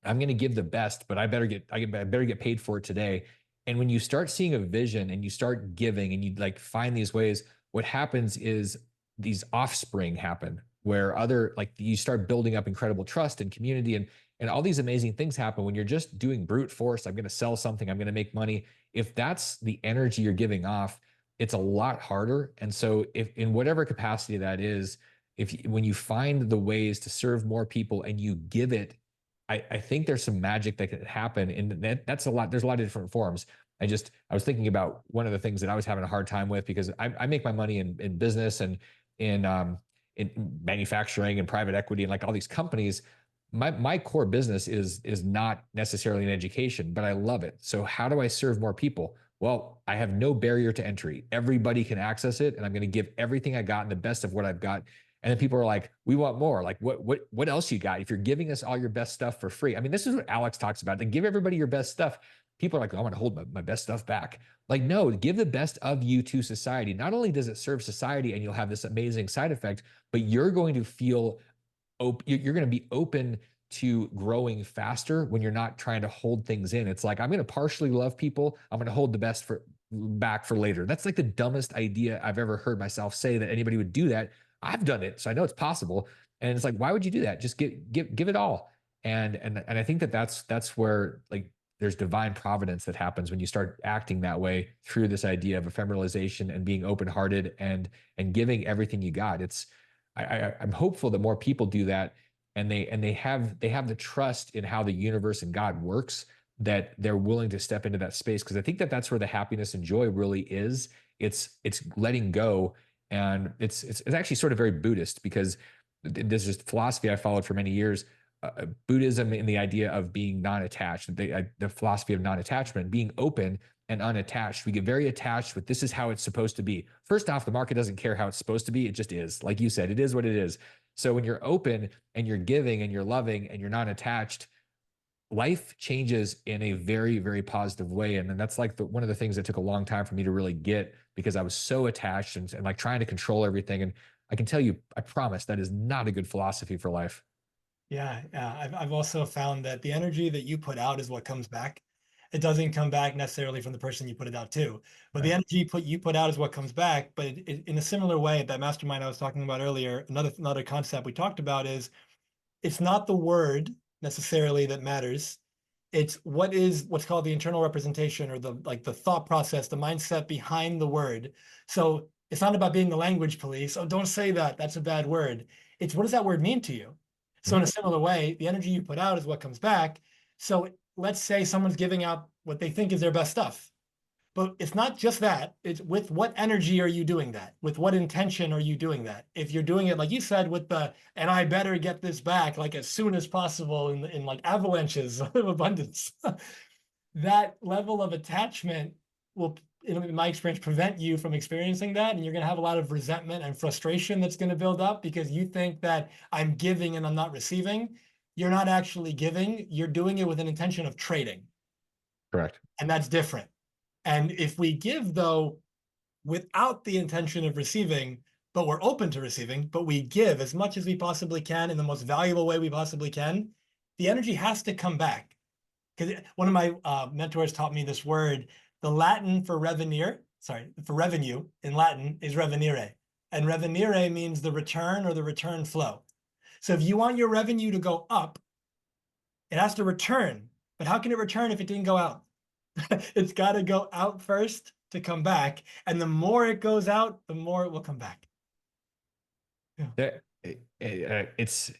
Speaker 2: I'm going to give the best, but I better get paid for it today. And when you start seeing a vision and you start giving and you like find these ways, what happens is these offspring happen, where you start building up incredible trust and community, and all these amazing things happen when you're just doing brute force. I'm going to sell something, I'm going to make money. If that's the energy you're giving off, it's a lot harder. And so if in whatever capacity that is, when you find the ways to serve more people and you give it, I think there's some magic that can happen. And that's a lot. There's a lot of different forms. I was thinking about one of the things that I was having a hard time with, because I make my money in business and in manufacturing and private equity and like all these companies. My core business is not necessarily in education, but I love it. So how do I serve more people? Well, I have no barrier to entry. Everybody can access it, and I'm going to give everything I got and the best of what I've got. And then people are like, we want more. Like, what else you got? If you're giving us all your best stuff for free. I mean, this is what Alex talks about. To give everybody your best stuff. People are like, I want to hold my best stuff back. Like, no, give the best of you to society. Not only does it serve society and you'll have this amazing side effect, but you're going to feel you're going to be open to growing faster when you're not trying to hold things in. It's like, I'm going to partially love people. I'm going to hold the best back for later. That's like the dumbest idea I've ever heard myself say, that anybody would do that. I've done it, so I know it's possible. And it's like, why would you do that? Just give it all. And I think that's where like there's divine providence that happens when you start acting that way, through this idea of ephemeralization and being open-hearted and giving everything you got. I'm hopeful that more people do that, and they have the trust in how the universe and God works, that they're willing to step into that space. Because I think that's where the happiness and joy really is. It's letting go. And it's actually sort of very Buddhist, because this is philosophy I followed for many years. Buddhism, in the idea of being non-attached, the philosophy of non-attachment, being open and unattached. We get very attached with, this is how it's supposed to be. First off, the market doesn't care how it's supposed to be. It just is. Like you said, it is what it is. So when you're open and you're giving and you're loving and you're not attached, life changes in a very, very positive way. And then that's like one of the things that took a long time for me to really get, because I was so attached and like trying to control everything. And I can tell you, I promise, that is not a good philosophy for life.
Speaker 1: Yeah, yeah. I've also found that the energy that you put out is what comes back. It doesn't come back necessarily from the person you put it out to, but the
Speaker 2: Right.
Speaker 1: energy you put out is what comes back. But in a similar way, that mastermind I was talking about earlier, another concept we talked about is, it's not the word necessarily that matters. It's what's called the internal representation, or the thought process, the mindset behind the word. So it's not about being the language police. Oh, don't say that. That's a bad word. It's, what does that word mean to you? So in a similar way, the energy you put out is what comes back. So let's say someone's giving out what they think is their best stuff. But it's not just that. It's with what energy are you doing that? With what intention are you doing that? If you're doing it, like you said, with and I better get this back like as soon as possible in like avalanches of abundance, that level of attachment will, in my experience, prevent you from experiencing that. And you're going to have a lot of resentment and frustration that's going to build up because you think that I'm giving and I'm not receiving. You're not actually giving. You're doing it with an intention of trading.
Speaker 2: Correct.
Speaker 1: And that's different. And if we give, though, without the intention of receiving, but we're open to receiving, but we give as much as we possibly can in the most valuable way we possibly can, the energy has to come back. Because one of my mentors taught me this word, the Latin for revenue in Latin is revenire. And revenire means the return or the return flow. So if you want your revenue to go up, it has to return. But how can it return if it didn't go out? It's got to go out first to come back. And the more it goes out, the more it will come back.
Speaker 2: Yeah. It's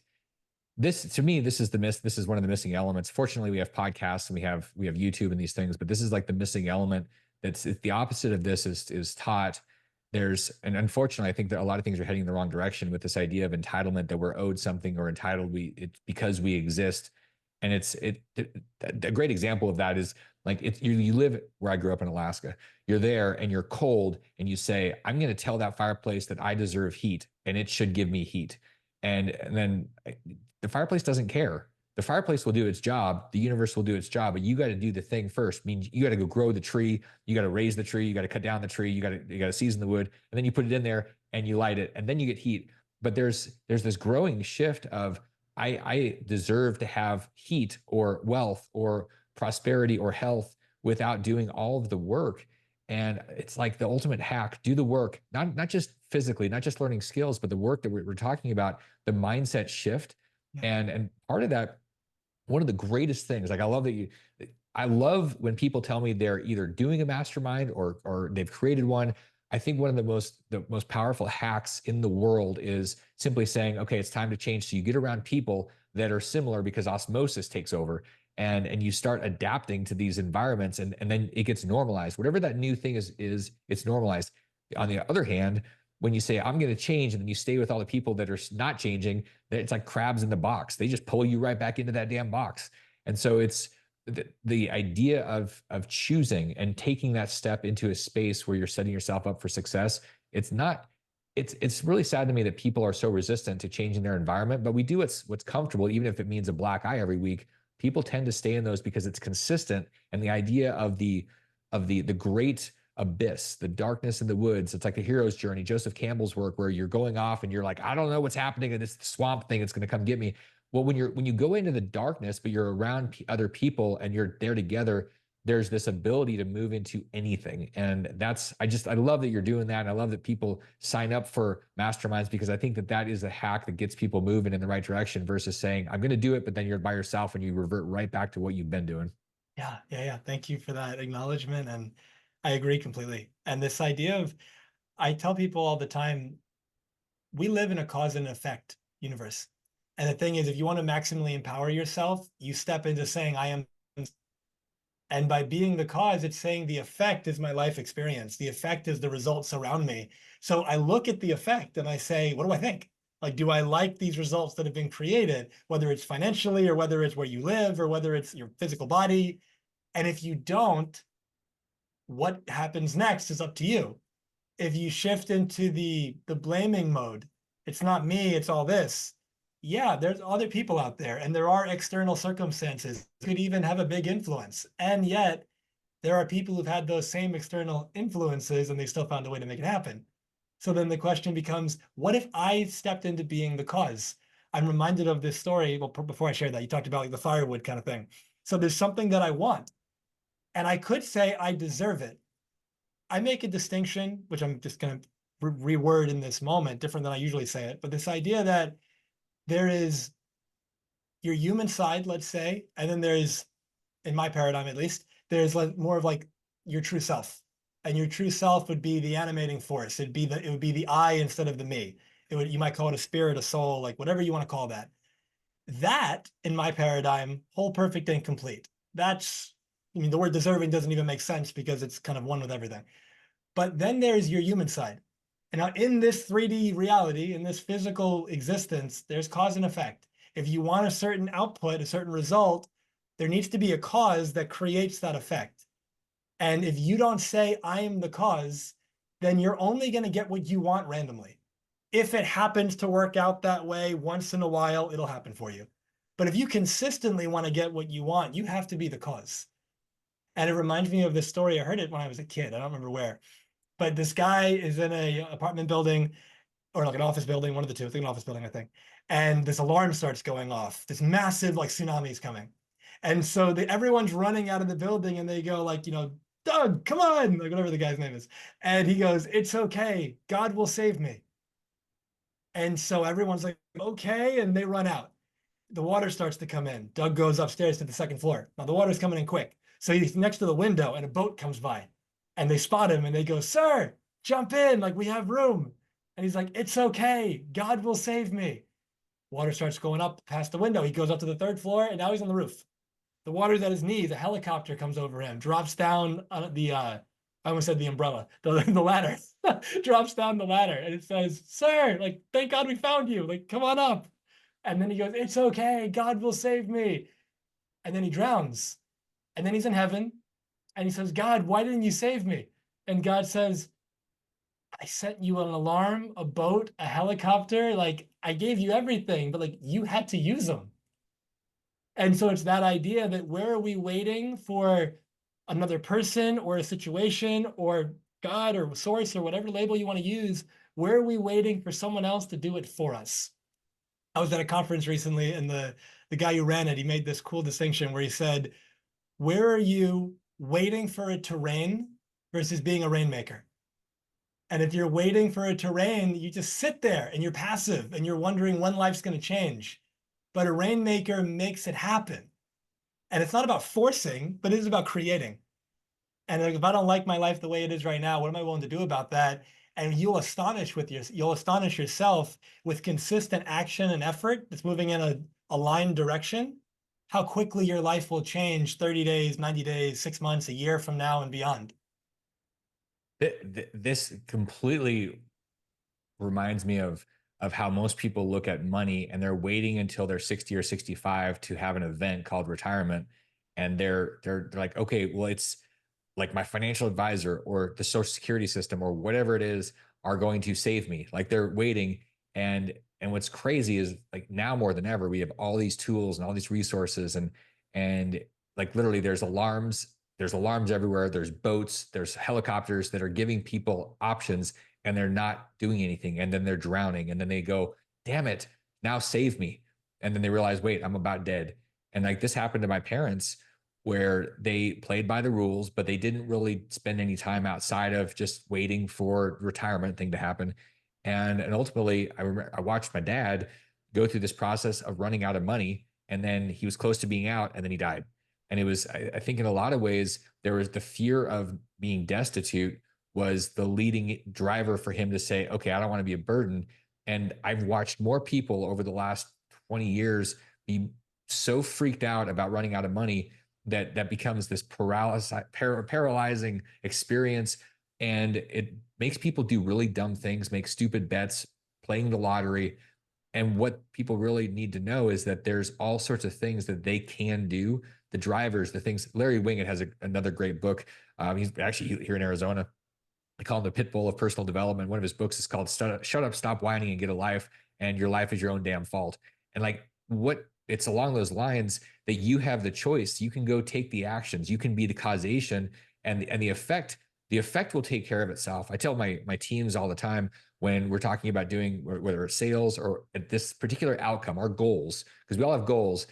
Speaker 2: this, to me, this is this is one of the missing elements. Fortunately, we have podcasts and we have YouTube and these things, but this is like the missing element. It's the opposite of this is taught. And unfortunately, I think that a lot of things are heading in the wrong direction with this idea of entitlement, that we're owed something or entitled it's because we exist. And a great example of that is like you live where I grew up in Alaska. You're there and you're cold and you say, I'm going to tell that fireplace that I deserve heat and it should give me heat. And then the fireplace doesn't care. The fireplace will do its job. The universe will do its job, but you got to do the thing first. I mean, you got to go grow the tree. You got to raise the tree. You got to cut down the tree. You got to season the wood, and then you put it in there and you light it, and then you get heat. But there's this growing shift of I deserve to have heat or wealth or prosperity or health without doing all of the work. And it's like the ultimate hack: do the work, not just physically, not just learning skills, but the work that we're talking about, the mindset shift. And part of that, one of the greatest things, like I love when people tell me they're either doing a mastermind or they've created one. I think one of the most powerful hacks in the world is simply saying, okay, it's time to change. So you get around people that are similar because osmosis takes over, and you start adapting to these environments, and then it gets normalized. Whatever that new thing is it's normalized. On the other hand, when you say I'm going to change, and then you stay with all the people that are not changing, it's like crabs in the box. They just pull you right back into that damn box. And so it's the idea of choosing and taking that step into a space where you're setting yourself up for success. It's really sad to me that people are so resistant to changing their environment, but we do what's comfortable, even if it means a black eye every week. People tend to stay in those because it's consistent. And the idea of the great abyss, the darkness in the woods, it's like the hero's journey, Joseph Campbell's work, where you're going off and you're like, I don't know what's happening in this swamp thing, it's going to come get me. Well, when you go into the darkness, but you're around other people and you're there together, there's this ability to move into anything. And I love that you're doing that. And I love that people sign up for masterminds, because I think that is a hack that gets people moving in the right direction versus saying, I'm going to do it, but then you're by yourself and you revert right back to what you've been doing.
Speaker 1: Yeah. Thank you for that acknowledgement. And I agree completely. And this idea of, I tell people all the time, we live in a cause and effect universe. And the thing is, if you want to maximally empower yourself, you step into saying, I am. And by being the cause, it's saying the effect is my life experience. The effect is the results around me. So I look at the effect and I say, what do I think? Like, do I like these results that have been created, whether it's financially or whether it's where you live or whether it's your physical body? And if you don't, what happens next is up to you. If you shift into the blaming mode, it's not me, it's all this. Yeah, there's other people out there and there are external circumstances that could even have a big influence. And yet there are people who've had those same external influences and they still found a way to make it happen. So then the question becomes, what if I stepped into being the cause? I'm reminded of this story. Well, before I share that, you talked about like the firewood kind of thing. So there's something that I want, and I could say I deserve it. I make a distinction, which I'm just going to reword in this moment, different than I usually say it, but this idea that there is your human side, let's say, and then there's, in my paradigm at least, there's like more of like your true self. And your true self would be the animating force. It would be the I instead of the me. You might call it a spirit, a soul, like whatever you want to call that. That, in my paradigm, whole, perfect, and complete. That's I mean, the word deserving doesn't even make sense because it's kind of one with everything. But then there's your human side. And now in this 3D reality, in this physical existence, there's cause and effect. If you want a certain output, a certain result, there needs to be a cause that creates that effect. And if you don't say, I am the cause, then you're only going to get what you want randomly. If it happens to work out that way once in a while, it'll happen for you. But if you consistently want to get what you want, you have to be the cause. And it reminds me of this story. I heard it when I was a kid. I don't remember where. But this guy is in a apartment building or like an office building, one of the two. I think an office building, I think. And this alarm starts going off. This massive like tsunami is coming. And so everyone's running out of the building and they go like, Doug, come on, like whatever the guy's name is. And he goes, it's okay. God will save me. And so everyone's like, okay. And they run out. The water starts to come in. Doug goes upstairs to the second floor. Now the water's coming in quick. So he's next to the window and a boat comes by and they spot him and they go, sir, jump in. Like we have room. And he's like, it's okay. God will save me. Water starts going up past the window. He goes up to the third floor and now he's on the roof. The water's at his knees. A helicopter comes over him, drops down I almost said the umbrella, the ladder, drops down the ladder. And it says, sir, like, thank God we found you. Like, come on up. And then he goes, it's okay. God will save me. And then he drowns. And then he's in heaven. And he says, God, why didn't you save me? And God says, I sent you an alarm, a boat, a helicopter. Like, I gave you everything, but like, you had to use them. And so it's that idea that where are we waiting for another person or a situation or God or source or whatever label you want to use? Where are we waiting for someone else to do it for us? I was at a conference recently and the guy who ran it, he made this cool distinction where he said, where are you waiting for it to rain versus being a rainmaker? And if you're waiting for it to rain, you just sit there and you're passive and you're wondering when life's going to change. But a rainmaker makes it happen. And it's not about forcing, but it is about creating. And like, if I don't like my life the way it is right now, what am I willing to do about that? And you'll astonish yourself with consistent action and effort that's moving in a aligned direction, how quickly your life will change 30 days, 90 days, 6 months, a year from now and beyond.
Speaker 2: This completely reminds me of how most people look at money, and they're waiting until they're 60 or 65 to have an event called retirement. And they're like, okay, well, it's like my financial advisor or the social security system or whatever it is are going to save me. Like they're waiting. And what's crazy is like now more than ever, we have all these tools and all these resources and like literally there's alarms everywhere. There's boats, there's helicopters that are giving people options and they're not doing anything. And then they're drowning. And then they go, damn it, now save me. And then they realize, wait, I'm about dead. And like this happened to my parents where they played by the rules, but they didn't really spend any time outside of just waiting for retirement thing to happen. And ultimately, I watched my dad go through this process of running out of money, and then he was close to being out, and then he died. And it was, I think, in a lot of ways, there was the fear of being destitute was the leading driver for him to say, "Okay, I don't want to be a burden." And I've watched more people over the last 20 years be so freaked out about running out of money that becomes this paralyzing experience, and it makes people do really dumb things, make stupid bets, playing the lottery. And what people really need to know is that there's all sorts of things that they can do. The drivers, the things. Larry Wingett has another great book. He's actually here in Arizona. I call him the pit bull of personal development. One of his books is called Shut Up, Stop Whining, and Get a Life. And your life is your own damn fault. And like what it's along those lines that you have the choice. You can go take the actions. You can be the causation, and the effect will take care of itself. I tell my teams all the time when we're talking about doing whether it's sales or at this particular outcome, our goals, because we all have goals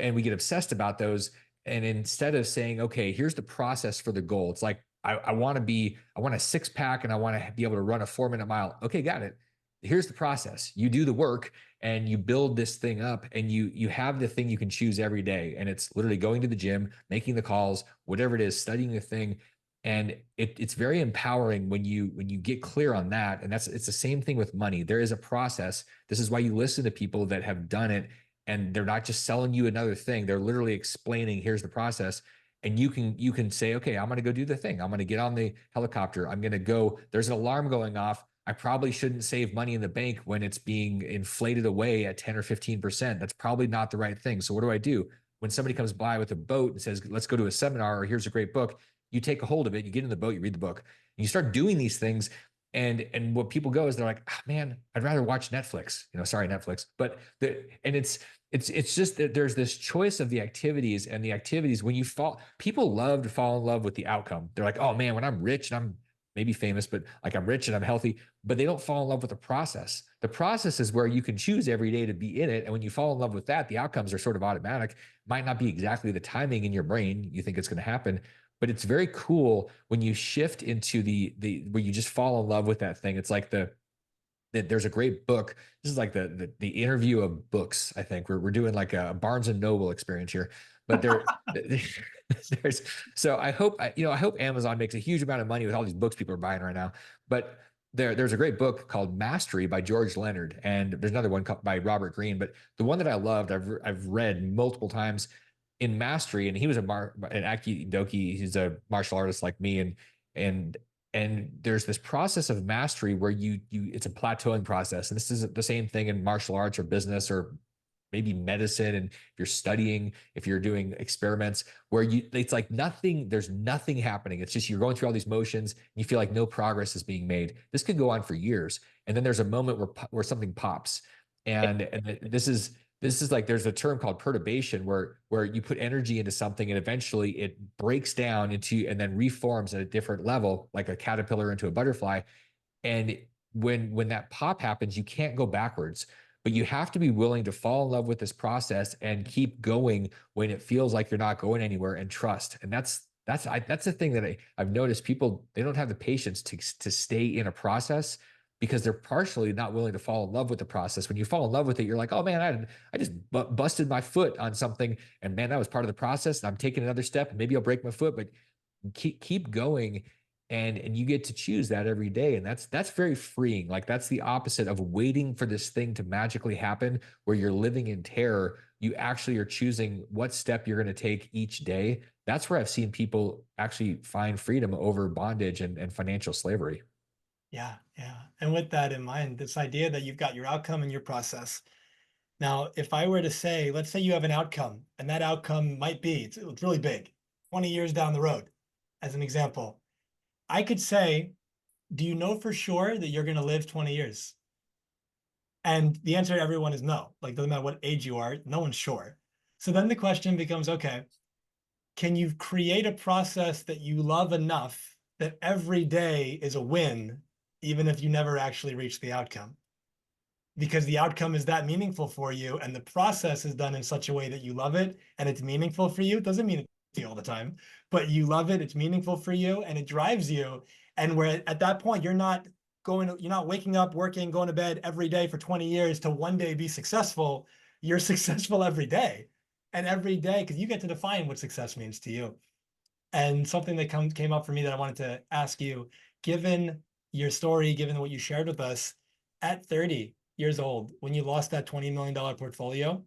Speaker 2: and we get obsessed about those. And instead of saying, okay, here's the process for the goal, it's like, I want a 6-pack and I want to be able to run a 4-minute mile. Okay, got it. Here's the process. You do the work and you build this thing up, and you have the thing you can choose every day. And it's literally going to the gym, making the calls, whatever it is, studying the thing. And it's very empowering when you get clear on that. And it's the same thing with money. There is a process. This is why you listen to people that have done it, and they're not just selling you another thing. They're literally explaining, here's the process. and you can say, okay, I'm going to go do the thing. I'm going to get on the helicopter. I'm going to go. There's an alarm going off. I probably shouldn't save money in the bank when it's being inflated away at 10 or 15%. That's probably not the right thing. So what do I do? When somebody comes by with a boat and says, let's go to a seminar, or here's a great book, you take a hold of it, you get in the boat, you read the book, and you start doing these things. And what people go is they're like, oh, man, I'd rather watch Netflix. Sorry, Netflix. But it's just that there's this choice of the activities, and the activities, when you fall, people love to fall in love with the outcome. They're like, oh man, when I'm rich and I'm maybe famous, but like I'm rich and I'm healthy, but they don't fall in love with the process. The process is where you can choose every day to be in it. And when you fall in love with that, the outcomes are sort of automatic. Might not be exactly the timing in your brain you think it's going to happen, but it's very cool when you shift into the where you just fall in love with that thing. It's like there's a great book. This is like the interview of books. I think we're doing like a Barnes and Noble experience here, but there's so I hope Amazon makes a huge amount of money with all these books people are buying right now. But there's a great book called Mastery by George Leonard, and there's another one by Robert Greene. But the one that I loved, I've read multiple times, in Mastery, and he was an Aikidoki. He's a martial artist like me, and and there's this process of mastery where you it's a plateauing process, and this is the same thing in martial arts or business or maybe medicine. And if you're studying, if you're doing experiments, where it's like nothing, there's nothing happening. It's just you're going through all these motions and you feel like no progress is being made. This could go on for years, and then there's a moment where something pops. And this is like, there's a term called perturbation, where you put energy into something and eventually it breaks down into and then reforms at a different level, like a caterpillar into a butterfly. And when that pop happens, you can't go backwards, but you have to be willing to fall in love with this process and keep going when it feels like you're not going anywhere, and trust. And that's the thing that I've noticed. People, they don't have the patience to stay in a process because they're partially not willing to fall in love with the process. When you fall in love with it, you're like, oh man, I just busted my foot on something, and man, that was part of the process. And I'm taking another step, and maybe I'll break my foot, but keep going. And you get to choose that every day, and that's very freeing. Like, that's the opposite of waiting for this thing to magically happen, where you're living in terror. You actually are choosing what step you're going to take each day. That's where I've seen people actually find freedom over bondage and financial slavery.
Speaker 1: Yeah, yeah. And with that in mind, this idea that you've got your outcome and your process. Now, if I were to say, let's say you have an outcome, and that outcome might be, it's really big, 20 years down the road, as an example, I could say, do you know for sure that you're going to live 20 years? And the answer to everyone is no. Like, doesn't matter what age you are, no one's sure. So then the question becomes, okay, can you create a process that you love enough that every day is a win, even if you never actually reach the outcome? Because the outcome is that meaningful for you, and the process is done in such a way that you love it and it's meaningful for you. It doesn't mean it's all the time, but you love it, it's meaningful for you, and it drives you. And where at that point you're not waking up, working, going to bed every day for 20 years to one day be successful. You're successful every day. And every day, because you get to define what success means to you. And something that came up for me that I wanted to ask you, given your story, given what you shared with us, at 30 years old, when you lost that $20 million portfolio,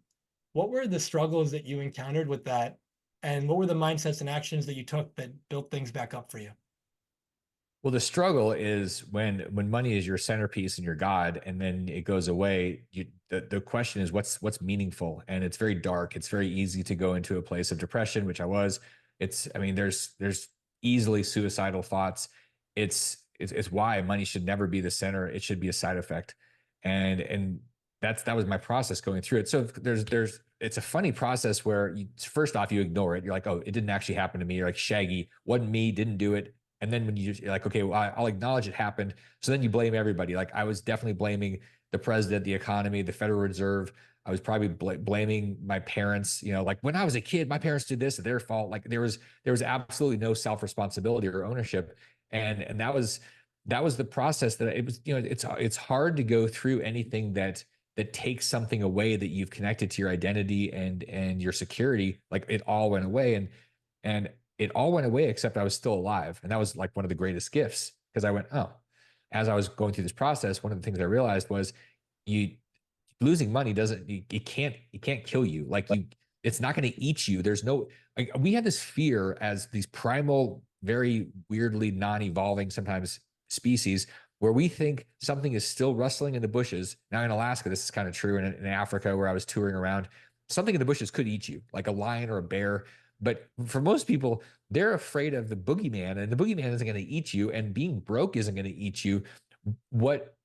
Speaker 1: what were the struggles that you encountered with that? And what were the mindsets and actions that you took that built things back up for you?
Speaker 2: Well, the struggle is when money is your centerpiece and your God, and then it goes away. The question is what's meaningful, and it's very dark. It's very easy to go into a place of depression, which I was. I mean, there's easily suicidal thoughts. It's why money should never be the center. It should be a side effect, and that was my process going through it. So there's it's a funny process where first off you ignore it. You're like, oh, it didn't actually happen to me. You're like, Shaggy, wasn't me, didn't do it. And then when you're like, okay, well, I'll acknowledge it happened. So then you blame everybody. Like, I was definitely blaming the president, the economy, the Federal Reserve. I was probably blaming my parents. Like, when I was a kid, my parents did this, their fault. Like, there was absolutely no self-responsibility or ownership. And that was the process that it was, it's hard to go through anything that takes something away that you've connected to your identity and your security. Like, it all went away. And it all went away except I was still alive. And that was like one of the greatest gifts, because I went, oh, as I was going through this process, one of the things I realized was you losing money doesn't, it can't kill you. Like, it's not going to eat you. There's no, like, we have this fear as these primal, very weirdly non-evolving sometimes species, where we think something is still rustling in the bushes. Now in Alaska, this is kind of true. In Africa, where I was touring around, something in the bushes could eat you, like a lion or a bear. But for most people, they're afraid of the boogeyman, and the boogeyman isn't going to eat you, and being broke isn't going to eat you. What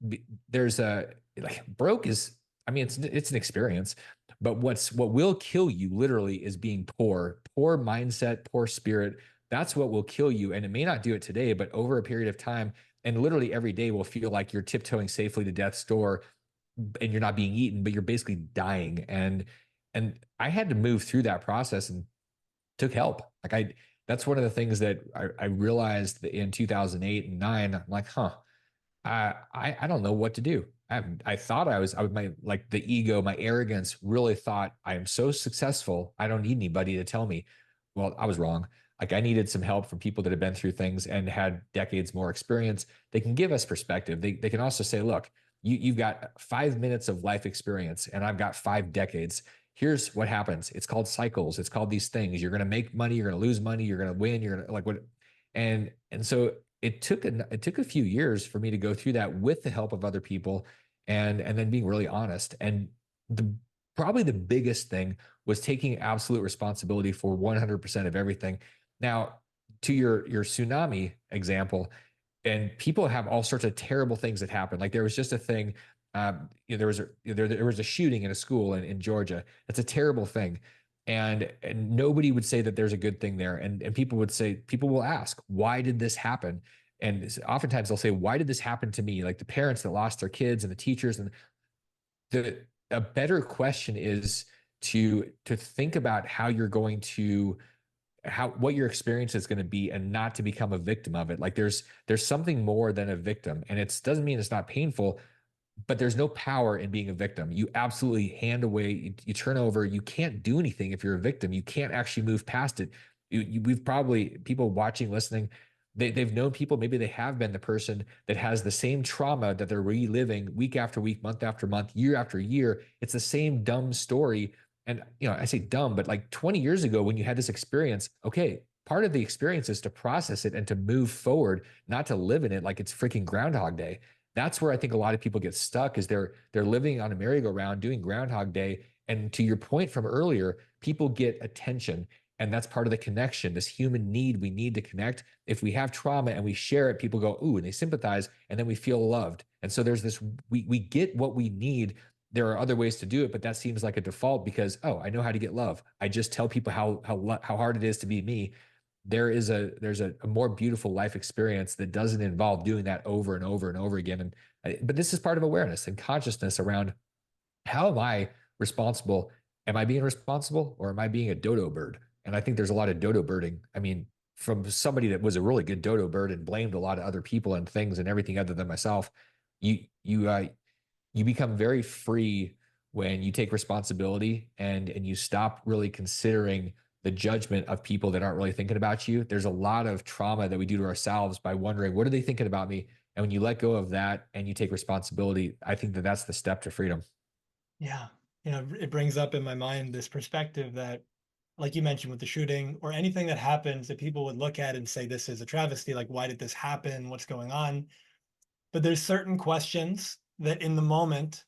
Speaker 2: there's a like broke is, I mean, it's an experience, but what will kill you literally is being poor mindset, poor spirit. That's what will kill you. And it may not do it today, but over a period of time, and literally every day will feel like you're tiptoeing safely to death's door and you're not being eaten, but you're basically dying. And I had to move through that process and took help. Like that's one of the things that I realized that in 2008 and nine. I'm like, I don't know what to do. I thought I was my, like, the ego, my arrogance really thought I am so successful. I don't need anybody to tell me. Well, I was wrong. Like, I needed some help from people that have been through things and had decades more experience. They can give us perspective. They can also say, look, you've got 5 minutes of life experience and I've got 5 decades. Here's what happens. It's called cycles. It's called these things. You're going to make money. You're going to lose money. You're going to win. You're going to, like, what, and so it took a few years for me to go through that with the help of other people, and then being really honest. And the probably the biggest thing was taking absolute responsibility for 100% of everything. Now, to your tsunami example, and people have all sorts of terrible things that happen. Like, there was just a thing. There was a shooting in a school in Georgia. That's a terrible thing. And nobody would say that there's a good thing there. And people would say, people will ask, why did this happen? And oftentimes they'll say, why did this happen to me? Like the parents that lost their kids and the teachers. And a better question is to think about how you're going to, how what your experience is going to be, and not to become a victim of it. Like, there's something more than a victim, and it doesn't mean it's not painful, but there's no power in being a victim. You absolutely hand away, you turn over. You can't do anything if you're a victim. You can't actually move past it. We've probably, people watching, listening, they've known people, maybe they have been the person that has the same trauma that they're reliving week after week, month after month, year after year. It's the same dumb story. And, I say dumb, but like 20 years ago when you had this experience, okay, part of the experience is to process it and to move forward, not to live in it like it's freaking Groundhog Day. That's where I think a lot of people get stuck, is they're living on a merry-go-round doing Groundhog Day. And to your point from earlier, people get attention. And that's part of the connection, this human need. We need to connect. If we have trauma and we share it, people go, ooh, and they sympathize, and then we feel loved. And so there's this, we get what we need. There are other ways to do it, but that seems like a default because, oh, I know how to get love. I just tell people how hard it is to be me. There's a more beautiful life experience that doesn't involve doing that over and over and over again. But this is part of awareness and consciousness around, how am I responsible? Am I being responsible, or am I being a dodo bird? And I think there's a lot of dodo birding. I mean, from somebody that was a really good dodo bird and blamed a lot of other people and things and everything other than myself, you you uh, you become very free when you take responsibility, and you stop really considering the judgment of people that aren't really thinking about you. There's a lot of trauma that we do to ourselves by wondering, what are they thinking about me? And when you let go of that and you take responsibility, I think that that's the step to freedom.
Speaker 1: Yeah. It brings up in my mind this perspective that, like you mentioned with the shooting or anything that happens, that people would look at and say, this is a travesty. Like, why did this happen? What's going on? But there's certain questions that in the moment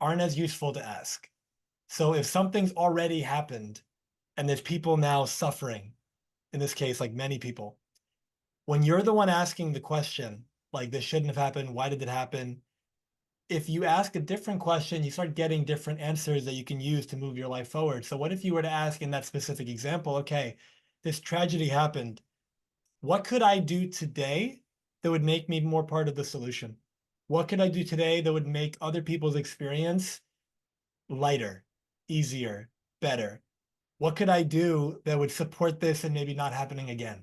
Speaker 1: aren't as useful to ask. So if something's already happened and there's people now suffering, in this case, like many people, when you're the one asking the question, like, this shouldn't have happened, why did it happen? If you ask a different question, you start getting different answers that you can use to move your life forward. So what if you were to ask in that specific example, okay, this tragedy happened. What could I do today that would make me more part of the solution? What could I do today that would make other people's experience lighter, easier, better? What could I do that would support this and maybe not happening again?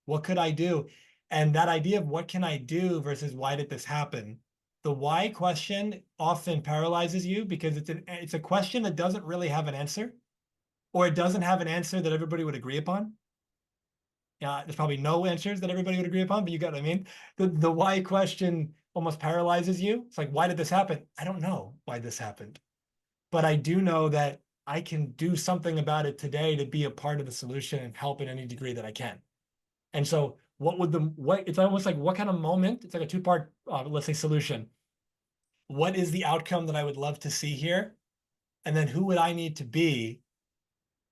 Speaker 1: What could I do? And that idea of what can I do versus why did this happen? The why question often paralyzes you because it's a question that doesn't really have an answer, or it doesn't have an answer that everybody would agree upon. Yeah, there's probably no answers that everybody would agree upon, but you got what I mean? The why question almost paralyzes you. It's like, why did this happen? I don't know why this happened. But I do know that I can do something about it today to be a part of the solution and help in any degree that I can. And so what it's almost like what kind of moment, it's like a two-part, let's say solution. What is the outcome that I would love to see here? And then who would I need to be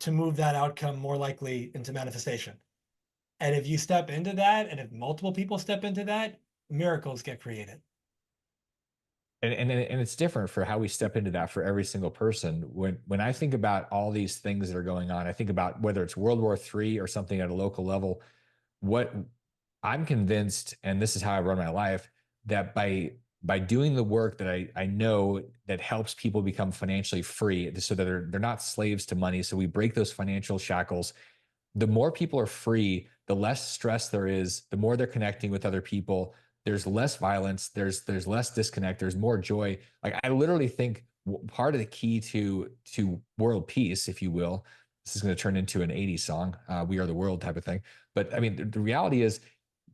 Speaker 1: to move that outcome more likely into manifestation? And if you step into that, and if multiple people step into that, miracles get created.
Speaker 2: And it's different for how we step into that for every single person. When I think about all these things that are going on, I think about whether it's World War III or something at a local level. What I'm convinced, and this is how I run my life, that by doing the work that I know that helps people become financially free, so that they're not slaves to money. So we break those financial shackles. The more people are free, the less stress there is, the more they're connecting with other people. There's less violence, there's less disconnect, there's more joy. Like I literally think part of the key to world peace, if you will, this is going to turn into an 80s song, We Are the World type of thing. But I mean, the reality is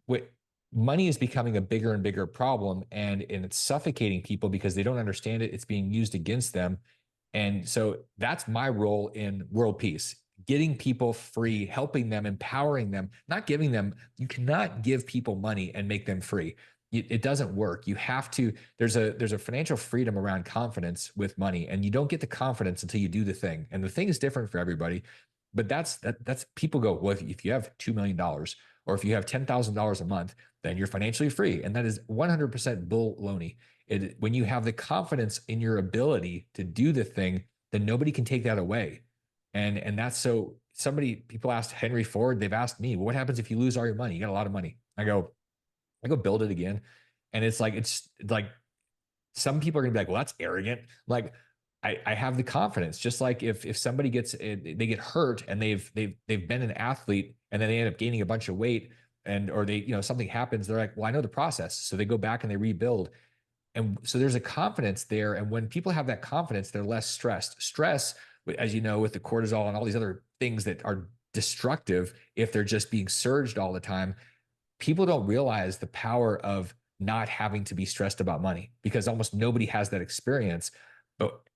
Speaker 2: what money is becoming a bigger and bigger problem, and it's suffocating people because they don't understand it. It's being used against them. And so that's my role in world peace, getting people free, helping them, empowering them, not giving them. You cannot give people money and make them free. It doesn't work. You have to, there's a financial freedom around confidence with money, and you don't get the confidence until you do the thing. And the thing is different for everybody. But that's people go, well, if you have $2 million or if you have $10,000 a month, then you're financially free. And that is 100% baloney. When you have the confidence in your ability to do the thing, then nobody can take that away. And that's so people asked Henry Ford, they've asked me, well, what happens if you lose all your money? You got a lot of money. I go build it again. And it's like some people are gonna be like, well, that's arrogant. Like I have the confidence. Just like if somebody they get hurt and they've been an athlete and then they end up gaining a bunch of weight, and or they, something happens, they're like, well, I know the process. So they go back and they rebuild. And so there's a confidence there. And when people have that confidence, they're less stressed. Stress, as you know, with the cortisol and all these other things that are destructive, if they're just being surged all the time, people don't realize the power of not having to be stressed about money, because almost nobody has that experience.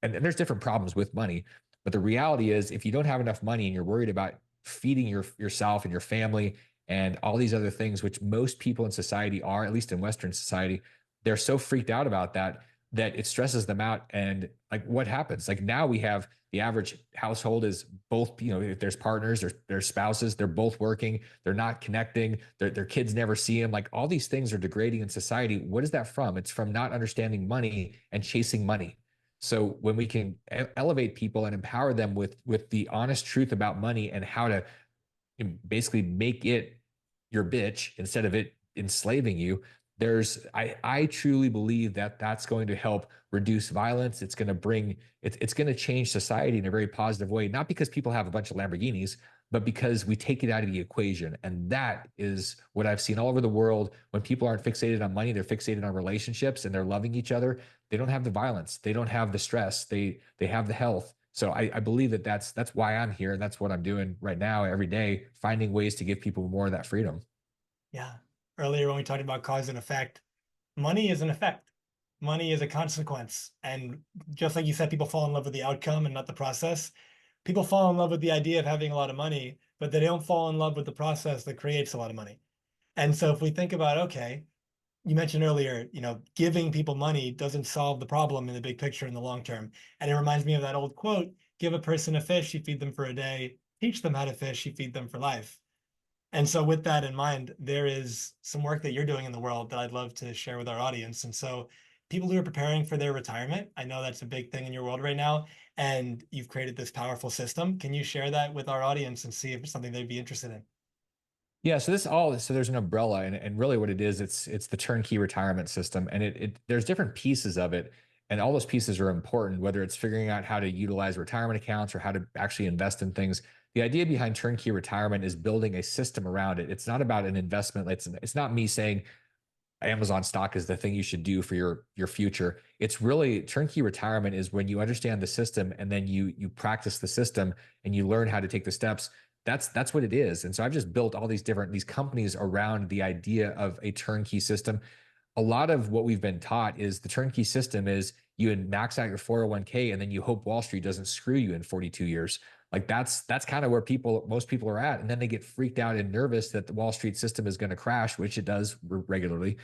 Speaker 2: And there's different problems with money, but the reality is, if you don't have enough money and you're worried about feeding yourself and your family and all these other things, which most people in society are, at least in Western society, they're so freaked out about that it stresses them out. And like, what happens? Like, now we have the average household is both, if there's partners, there's spouses, they're both working, they're not connecting, their kids never see them. Like, all these things are degrading in society. What is that from? It's from not understanding money and chasing money. So when we can elevate people and empower them with the honest truth about money and how to basically make it your bitch instead of it enslaving you, I truly believe that that's going to help reduce violence. It's going to it's going to change society in a very positive way, not because people have a bunch of Lamborghinis, but because we take it out of the equation. And that is what I've seen all over the world. When people aren't fixated on money, they're fixated on relationships and they're loving each other. They don't have the violence, they don't have the stress, they have the health. So I believe that that's why I'm here, and that's what I'm doing right now every day, finding ways to give people more of that freedom.
Speaker 1: Yeah. Earlier when we talked about cause and effect, money is an effect. Money is a consequence. And just like you said, people fall in love with the outcome and not the process. People fall in love with the idea of having a lot of money, but they don't fall in love with the process that creates a lot of money. And so if we think about, okay, you mentioned earlier, giving people money doesn't solve the problem in the big picture in the long term. And it reminds me of that old quote, give a person a fish, you feed them for a day, teach them how to fish, you feed them for life. And so with that in mind, there is some work that you're doing in the world that I'd love to share with our audience. And so people who are preparing for their retirement, I know that's a big thing in your world right now, and you've created this powerful system. Can you share that with our audience and see if it's something they'd be interested in?
Speaker 2: Yeah, so there's an umbrella, and really what it is, it's the turnkey retirement system, and it there's different pieces of it, and all those pieces are important, whether it's figuring out how to utilize retirement accounts or how to actually invest in things. The idea behind turnkey retirement is building a system around it. It's not about an investment. It's not me saying Amazon stock is the thing you should do for your future. It's really, turnkey retirement is when you understand the system and then you practice the system and you learn how to take the steps. That's what it is. And so I've just built all these companies around the idea of a turnkey system. A lot of what we've been taught is the turnkey system is you max out your 401k and then you hope Wall Street doesn't screw you in 42 years. Like that's kind of where most people are at. And then they get freaked out and nervous that the Wall Street system is going to crash, which it does regularly.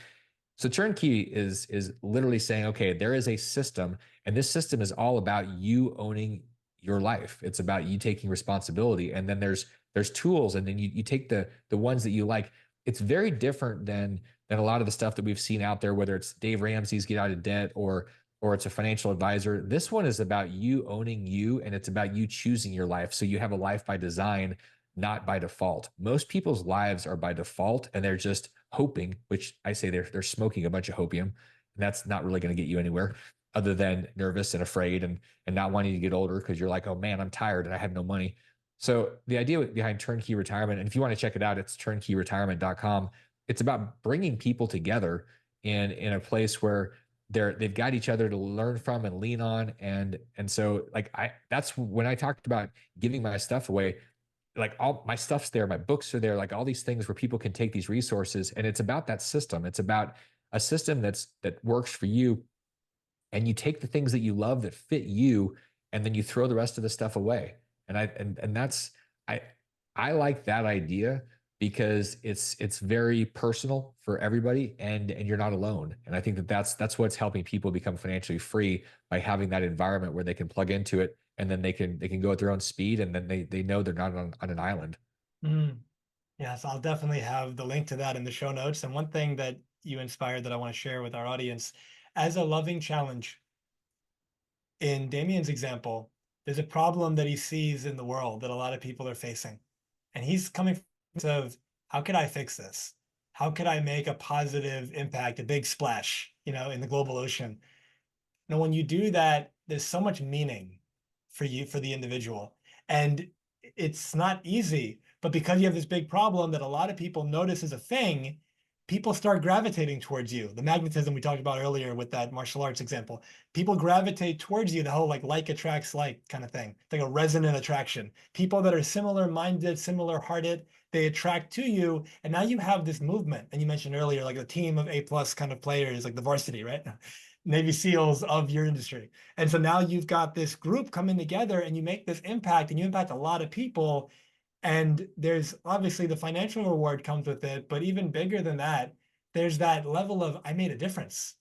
Speaker 2: So turnkey is literally saying, okay, there is a system, and this system is all about you owning your life. It's about you taking responsibility. And then there's tools, and then you take the ones that you like. It's very different than a lot of the stuff that we've seen out there, whether it's Dave Ramsey's Get Out of Debt or it's a financial advisor. This one is about you owning you, and it's about you choosing your life. So you have a life by design, not by default. Most people's lives are by default, and they're just hoping, which I say they're smoking a bunch of hopium, and that's not really going to get you anywhere other than nervous and afraid and not wanting to get older because you're like, oh man, I'm tired and I have no money. So the idea behind turnkey retirement, and if you want to check it out, it's turnkeyretirement.com. It's about bringing people together in a place where they've got each other to learn from and lean on. And so like that's when I talked about giving my stuff away, like all my stuff's there, my books are there, like all these things where people can take these resources. And it's about that system. It's about a system that works for you. And you take the things that you love that fit you, and then you throw the rest of the stuff away. And that's I I like that idea because it's very personal for everybody, and you're not alone. And I think that's what's helping people become financially free, by having that environment where they can plug into it, and then they can go at their own speed, and then they know they're not on an island.
Speaker 1: Mm. Yes, I'll definitely have the link to that in the show notes. And one thing that you inspired that I want to share with our audience, as a loving challenge, in Damion's example, there's a problem that he sees in the world that a lot of people are facing. And he's coming from of, how could I fix this? How could I make a positive impact, a big splash, in the global ocean? Now, when you do that, there's so much meaning for you, for the individual. And it's not easy, but because you have this big problem that a lot of people notice as a thing, people start gravitating towards you. The magnetism we talked about earlier with that martial arts example, people gravitate towards you, the whole like attracts like kind of thing. It's like a resonant attraction. People that are similar minded, similar hearted, they attract to you. And now you have this movement. And you mentioned earlier, like a team of A+ kind of players, like the varsity, right? Navy SEALs of your industry. And so now you've got this group coming together, and you make this impact, and you impact a lot of people. And there's obviously the financial reward comes with it, but even bigger than that, there's that level of, I made a difference.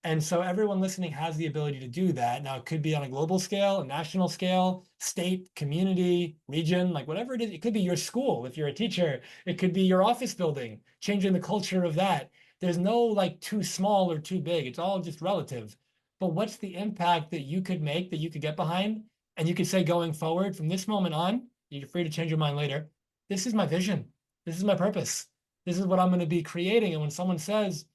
Speaker 1: And so everyone listening has the ability to do that. Now, it could be on a global scale, a national scale, state, community, region, like whatever it is. It could be your school if you're a teacher. It could be your office building, changing the culture of that. There's no like too small or too big. It's all just relative. But what's the impact that you could make, that you could get behind? And you could say, going forward from this moment on, you're free to change your mind later. This is my vision. This is my purpose. This is what I'm going to be creating. And when someone says,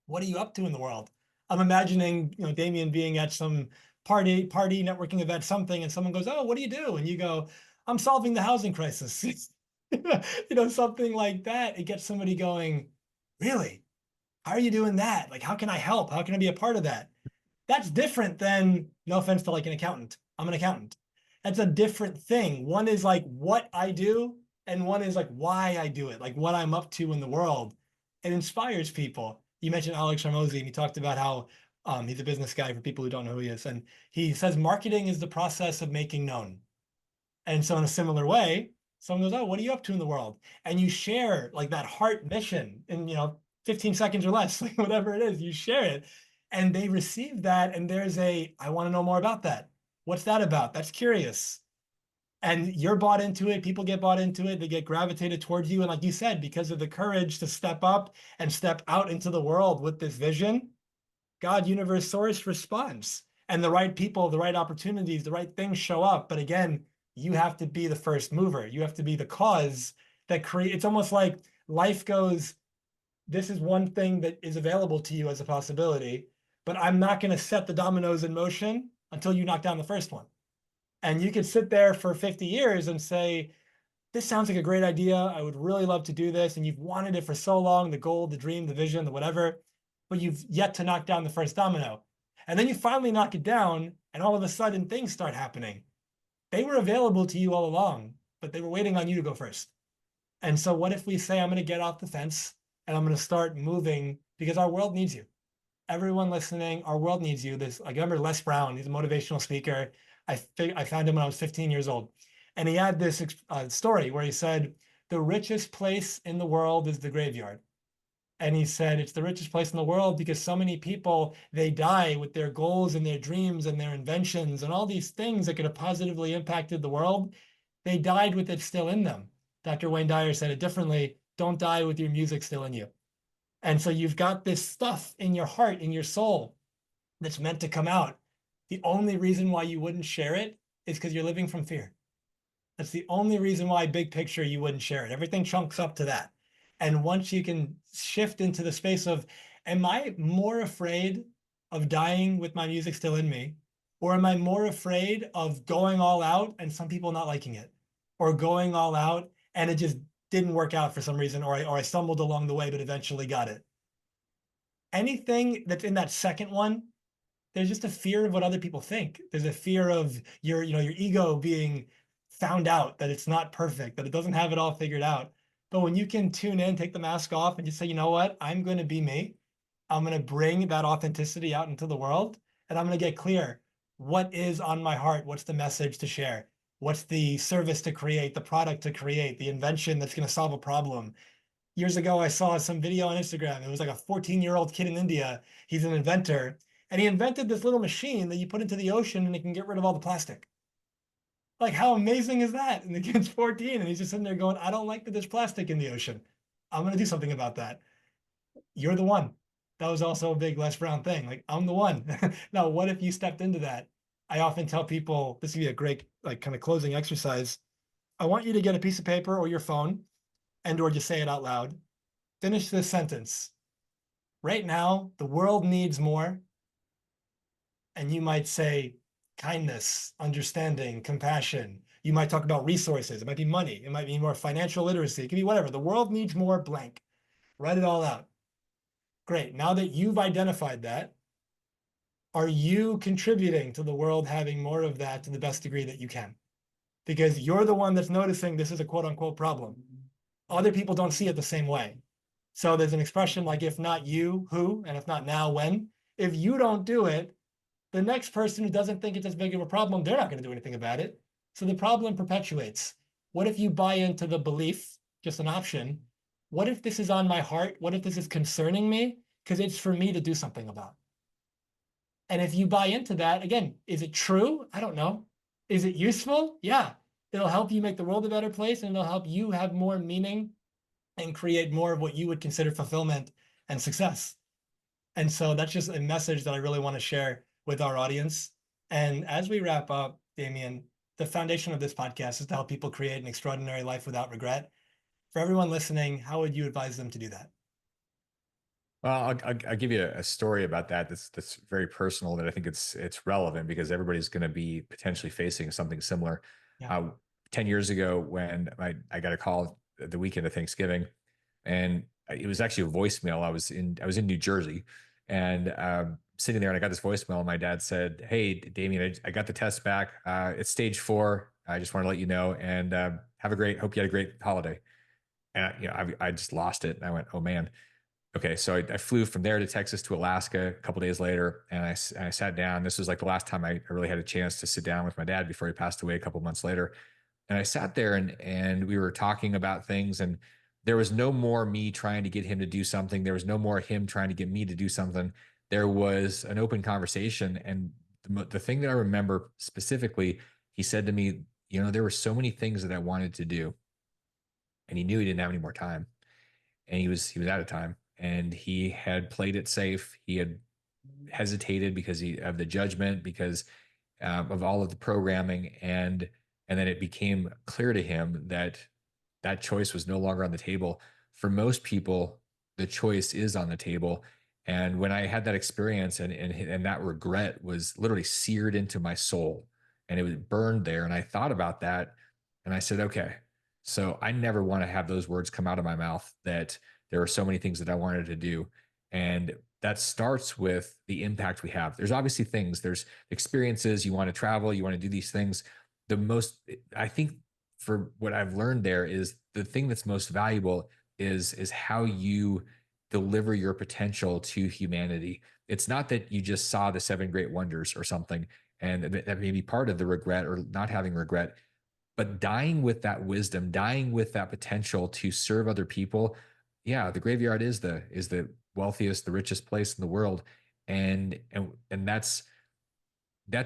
Speaker 1: what are you up to in the world? I'm imagining, Damion being at some party networking event, something, and someone goes, "Oh, what do you do?" And you go, "I'm solving the housing crisis." Something like that. It gets somebody going, "Really? How are you doing that? Like, how can I help? How can I be a part of that?" That's different than, no offense to like an accountant. I'm an accountant. That's a different thing. One is like what I do, and one is like why I do it, like what I'm up to in the world. It inspires people. You mentioned Alex Hormozy, and he talked about how he's a business guy for people who don't know who he is. And he says marketing is the process of making known. And so in a similar way, someone goes, "Oh, what are you up to in the world?" And you share like that heart mission in, 15 seconds or less, like whatever it is, you share it. And they receive that. And there's I want to know more about that. What's that about? That's curious. And you're bought into it. People get bought into it. They get gravitated towards you. And like you said, because of the courage to step up and step out into the world with this vision, God, universe, source responds. And the right people, the right opportunities, the right things show up. But again, you have to be the first mover. You have to be the cause that create. It's almost like life goes, this is one thing that is available to you as a possibility, but I'm not going to set the dominoes in motion until you knock down the first one. And you could sit there for 50 years and say, this sounds like a great idea. I would really love to do this. And you've wanted it for so long, the goal, the dream, the vision, the whatever, but you've yet to knock down the first domino. And then you finally knock it down, and all of a sudden things start happening. They were available to you all along, but they were waiting on you to go first. And so what if we say, I'm going to get off the fence and I'm going to start moving because our world needs you. everyone listening, our world needs you. This, I remember Les Brown, he's a motivational speaker. I found him when I was 15 years old. And he had this story where he said, the richest place in the world is the graveyard. And he said, it's the richest place in the world because so many people, they die with their goals and their dreams and their inventions and all these things that could have positively impacted the world. They died with it still in them. Dr. Wayne Dyer said it differently. Don't die with your music still in you. And so you've got this stuff in your heart, in your soul, that's meant to come out. The only reason why you wouldn't share it is because you're living from fear. That's the only reason why, big picture, you wouldn't share it. Everything chunks up to that. And once you can shift into the space of, am I more afraid of dying with my music still in me? Or am I more afraid of going all out and some people not liking it? Or going all out and it just didn't work out for some reason, or I stumbled along the way, but eventually got it. Anything that's in that second one, there's just a fear of what other people think. There's a fear of your ego being found out, that it's not perfect, that it doesn't have it all figured out. But when you can tune in, take the mask off, and just say, you know what, I'm going to be me. I'm going to bring that authenticity out into the world, and I'm going to get clear. What is on my heart? What's the message to share? What's the service to create, the product to create, the invention that's going to solve a problem? Years ago, I saw some video on Instagram. It was like a 14-year-old kid in India. He's an inventor, and he invented this little machine that you put into the ocean and it can get rid of all the plastic. Like, how amazing is that? And the kid's 14 and he's just sitting there going, I don't like that there's plastic in the ocean. I'm going to do something about that. You're the one. That was also a big Les Brown thing. Like, I'm the one. Now, what if you stepped into that? I often tell people, this would be a great, like, kind of closing exercise. I want you to get a piece of paper or your phone and or just say it out loud. Finish this sentence. Right now, the world needs more. And you might say kindness, understanding, compassion. You might talk about resources. It might be money. It might be more financial literacy. It could be whatever. The world needs more blank. Write it all out. Great. Now that you've identified that, are you contributing to the world having more of that to the best degree that you can? Because you're the one that's noticing this is a quote unquote problem. Other people don't see it the same way. So there's an expression like, if not you, who? And if not now, when? If you don't do it, the next person who doesn't think it's as big of a problem, they're not going to do anything about it. So the problem perpetuates. What if you buy into the belief, just an option? What if this is on my heart? What if this is concerning me? Because it's for me to do something about. And if you buy into that, again, is it true? I don't know. Is it useful? Yeah. It'll help you make the world a better place, and it'll help you have more meaning and create more of what you would consider fulfillment and success. And so that's just a message that I really want to share with our audience. And as we wrap up, Damion, the foundation of this podcast is to help people create an extraordinary life without regret. For everyone listening, how would you advise them to do that?
Speaker 2: Well, I'll give you a story about that. That's very personal. That I think it's relevant because everybody's going to be potentially facing something similar.
Speaker 1: Yeah.
Speaker 2: 10 years ago, when I got a call at the weekend of Thanksgiving, and it was actually a voicemail. I was in New Jersey, and sitting there, and I got this voicemail. And my dad said, "Hey, Damien, I got the test back. It's stage 4. I just want to let you know, and hope you had a great holiday." And I just lost it. And I went, "Oh man." Okay, so I flew from there to Texas to Alaska a couple days later, and I sat down. This was like the last time I really had a chance to sit down with my dad before he passed away a couple months later. And I sat there, and we were talking about things, and there was no more me trying to get him to do something. There was no more him trying to get me to do something. There was an open conversation, and the thing that I remember specifically, he said to me, there were so many things that I wanted to do, and he knew he didn't have any more time, and he was out of time, and he had played it safe. He had hesitated because of the judgment, because of all of the programming, and then it became clear to him that that choice was no longer on the table. For most people, the choice is on the table. And when I had that experience, and that regret was literally seared into my soul, and it was burned there, and I thought about that, and I said, okay, so I never want to have those words come out of my mouth, that there were so many things that I wanted to do. And that starts with the impact we have. There's obviously things, there's experiences, you want to travel, you want to do these things. I think, for what I've learned there, is the thing that's most valuable is how you deliver your potential to humanity. It's not that you just saw the seven great wonders or something, and that may be part of the regret or not having regret, but dying with that wisdom, dying with that potential to serve other people. Yeah, the graveyard is the wealthiest, the richest place in the world, and that's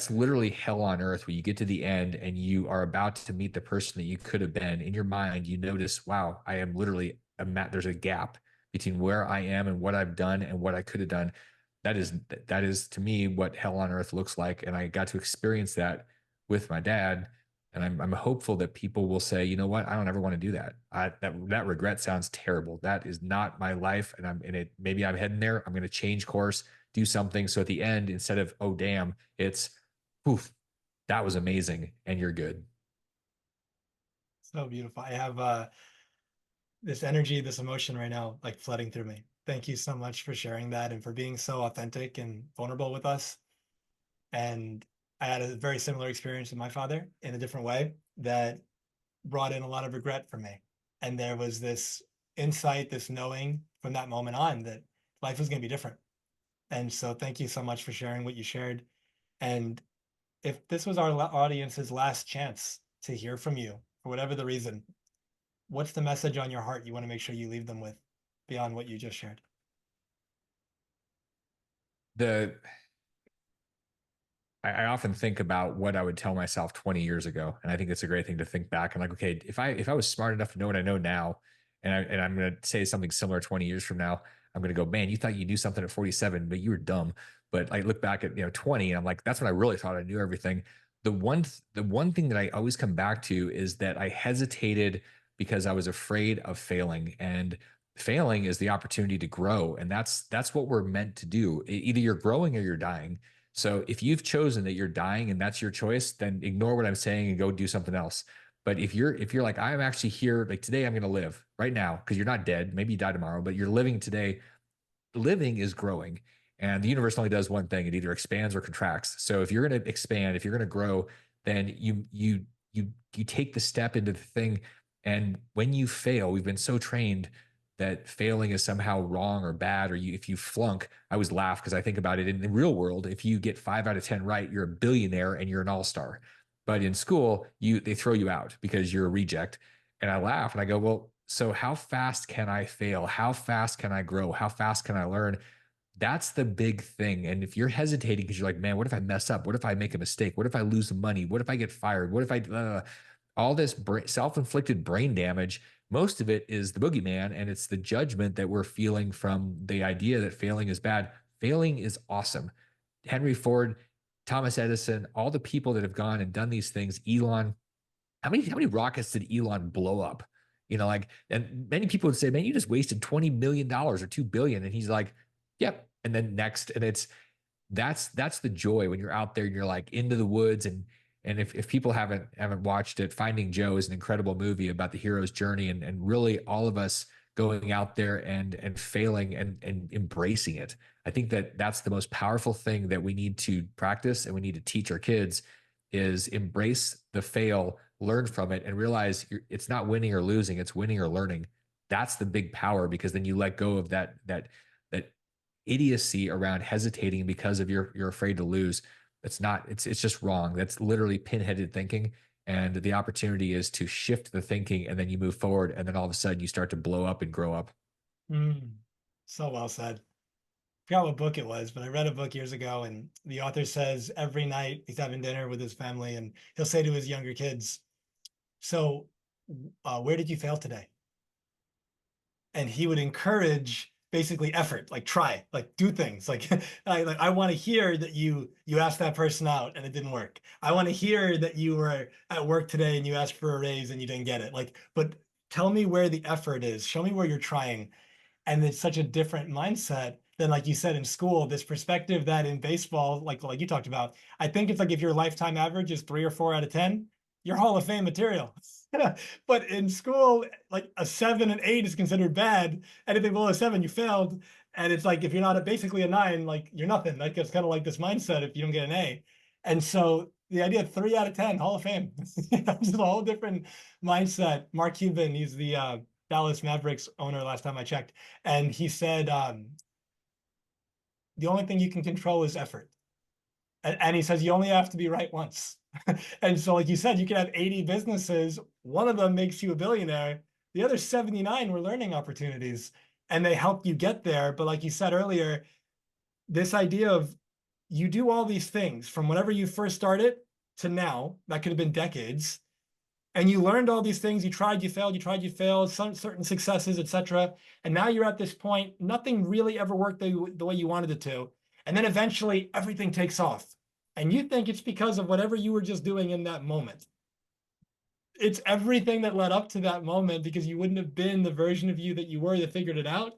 Speaker 2: literally hell on earth where you get to the end and you are about to meet the person that you could have been. In your mind, you notice, wow, I am literally there's a gap between where I am and what I've done and what I could have done. That is to me what hell on earth looks like. And I got to experience that with my dad. And I'm hopeful that people will say, you know what, I don't ever want to do that. That regret sounds terrible. That is not my life. And I'm in it. Maybe I'm heading there. I'm going to change course, do something. So at the end, instead of, oh, damn, it's, poof, that was amazing. And you're good.
Speaker 1: So beautiful. I have this energy, this emotion right now, like flooding through me. Thank you so much for sharing that and for being so authentic and vulnerable with us. And I had a very similar experience with my father in a different way that brought in a lot of regret for me. And there was this insight, this knowing from that moment on that life was going to be different. And so thank you so much for sharing what you shared. And if this was our audience's last chance to hear from you, for whatever the reason, what's the message on your heart you want to make sure you leave them with beyond what you just shared?
Speaker 2: The I often think about what I would tell myself 20 years ago, and I think it's a great thing to think back. I'm like, okay, if I was smart enough to know what I know now, and I'm going to say something similar 20 years from now, I'm going to go, man, you thought you knew something at 47, but you were dumb. But I look back at 20, and I'm like, that's when I really thought I knew everything. The one thing that I always come back to is that I hesitated because I was afraid of failing, and failing is the opportunity to grow, and that's what we're meant to do. Either you're growing or you're dying. So if you've chosen that you're dying and that's your choice, then ignore what I'm saying and go do something else. But if you're like, I'm actually here, like today I'm going to live right now, because you're not dead. Maybe you die tomorrow, but you're living today. Living is growing. And the universe only does one thing. It either expands or contracts. So if you're going to expand, if you're going to grow, then you take the step into the thing. And when you fail, we've been so trained that failing is somehow wrong or bad, or if you flunk. I always laugh because I think about it in the real world. If you get 5 out of 10 right, you're a billionaire and you're an all-star. But in school, they throw you out because you're a reject. And I laugh and I go, well, so how fast can I fail? How fast can I grow? How fast can I learn? That's the big thing. And if you're hesitating because you're like, man, what if I mess up? What if I make a mistake? What if I lose money? What if I get fired? What if all this self-inflicted brain damage? Most of it is the boogeyman, and it's the judgment that we're feeling from the idea that failing is bad. Failing is awesome. Henry Ford, Thomas Edison, all the people that have gone and done these things, Elon, how many rockets did Elon blow up? Like, and many people would say, man, you just wasted $20 million or 2 billion. And he's like, yep. And then next, and that's the joy when you're out there and you're like into the woods. And if people haven't watched it, Finding Joe is an incredible movie about the hero's journey, and really all of us going out there and failing and embracing it. I think that that's the most powerful thing that we need to practice and we need to teach our kids is embrace the fail, learn from it, and realize it's not winning or losing, it's winning or learning. That's the big power, because then you let go of that idiocy around hesitating because of you're afraid to lose. It's just wrong. That's literally pinheaded thinking. And the opportunity is to shift the thinking, and then you move forward, and then all of a sudden you start to blow up and grow up.
Speaker 1: Mm, so well said. Forgot what book it was, but I read a book years ago, and the author says every night he's having dinner with his family, and he'll say to his younger kids, "So, where did you fail today?" And he would encourage basically effort, like try, like do things. Like I want to hear that you asked that person out and it didn't work. I want to hear that you were at work today and you asked for a raise and you didn't get it. Like, but tell me where the effort is. Show me where you're trying. And it's such a different mindset than, like you said, in school, this perspective that in baseball, like you talked about. I think it's like if your lifetime average is 3 or 4 out of 10, you're Hall of Fame material. But in school, like a 7 and 8 is considered bad. Anything below a 7, you failed. And it's like if you're not basically a 9, like you're nothing. Like it's kind of like this mindset if you don't get an A. And so the idea of 3 out of 10 Hall of Fame, just a whole different mindset. Mark Cuban, he's the Dallas Mavericks owner last time I checked, and he said the only thing you can control is effort. And he says, you only have to be right once. And so, like you said, you can have 80 businesses. One of them makes you a billionaire. The other 79 were learning opportunities and they help you get there. But like you said earlier, this idea of you do all these things from whenever you first started to now, that could have been decades. And you learned all these things. You tried, you failed, you tried, you failed, some certain successes, etc. And now you're at this point, nothing really ever worked the way you wanted it to. And then eventually everything takes off. And you think it's because of whatever you were just doing in that moment. It's everything that led up to that moment, because you wouldn't have been the version of you that you were that figured it out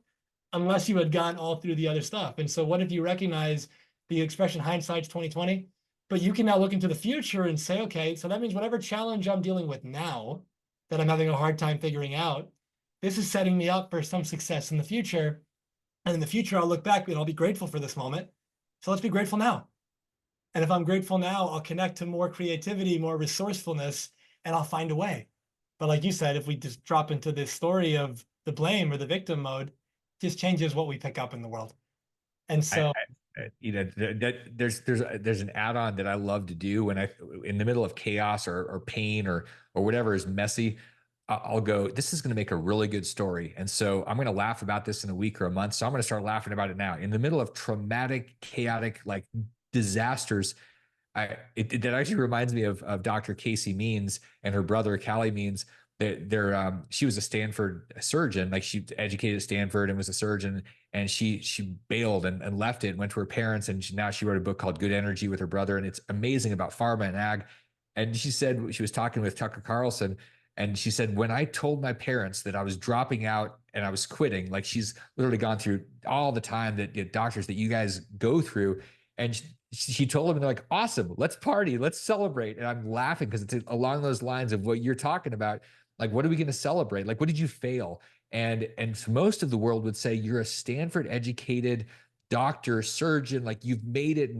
Speaker 1: unless you had gone all through the other stuff. And so what if you recognize the expression hindsight's 2020? But you can now look into the future and say, okay, so that means whatever challenge I'm dealing with now that I'm having a hard time figuring out, this is setting me up for some success in the future. And in the future, I'll look back and I'll be grateful for this moment. So let's be grateful now. And if I'm grateful now, I'll connect to more creativity, more resourcefulness, and I'll find a way. But like you said, if we just drop into this story of the blame or the victim mode, it just changes what we pick up in the world. And so,
Speaker 2: there's an add-on that I love to do when in the middle of chaos or pain or whatever is messy. I'll go, this is going to make a really good story. And so I'm going to laugh about this in a week or a month. So I'm going to start laughing about it now. In the middle of traumatic, chaotic, like disasters, that actually reminds me of Dr. Casey Means and her brother, Callie Means. She was a Stanford surgeon, like she educated at Stanford and was a surgeon, and she bailed and left it and went to her parents, and now she wrote a book called Good Energy with her brother, and it's amazing about pharma and ag. And she said, she was talking with Tucker Carlson, and she said, when I told my parents that I was dropping out and I was quitting, like she's literally gone through all the time that doctors that you guys go through, and she told them, and they're like, awesome, let's party, let's celebrate. And I'm laughing because it's along those lines of what you're talking about. Like, what are we going to celebrate? Like, what did you fail? And so most of the world would say you're a Stanford educated doctor, surgeon, like you've made it.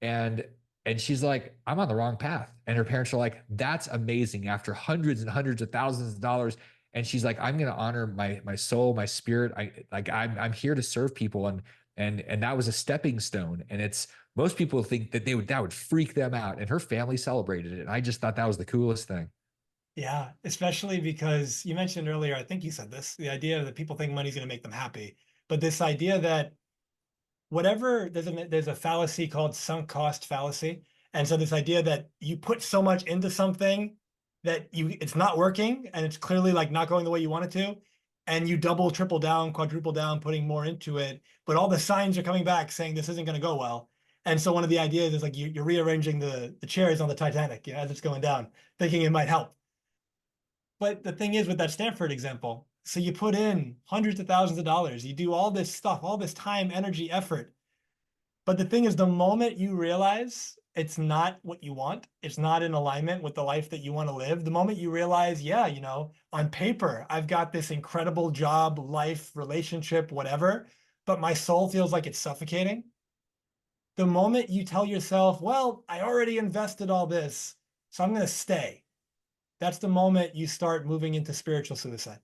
Speaker 2: And and she's like, I'm on the wrong path. And her parents are like, that's amazing. After hundreds and hundreds of thousands of dollars. And she's like, I'm going to honor my soul, my spirit. I'm here to serve people. And that was a stepping stone. And it's, most people think that that would freak them out. And her family celebrated it. And I just thought that was the coolest thing.
Speaker 1: yeah, especially because you mentioned earlier, I think you said this, the idea that people think money's going to make them happy. But this idea that whatever, there's a fallacy called sunk cost fallacy. And so this idea that you put so much into something that it's not working and it's clearly like not going the way you want it to, and you double, triple down, quadruple down, putting more into it, but all the signs are coming back saying this isn't going to go well. And so one of the ideas is like you're rearranging the chairs on the Titanic, as it's going down, thinking it might help. But the thing is with that Stanford example, so you put in hundreds of thousands of dollars, you do all this stuff, all this time, energy, effort. But the thing is, the moment you realize it's not what you want, it's not in alignment with the life that you want to live, the moment you realize, yeah, on paper, I've got this incredible job, life, relationship, whatever, but my soul feels like it's suffocating. The moment you tell yourself, well, I already invested all this, so I'm going to stay. That's the moment you start moving into spiritual suicide.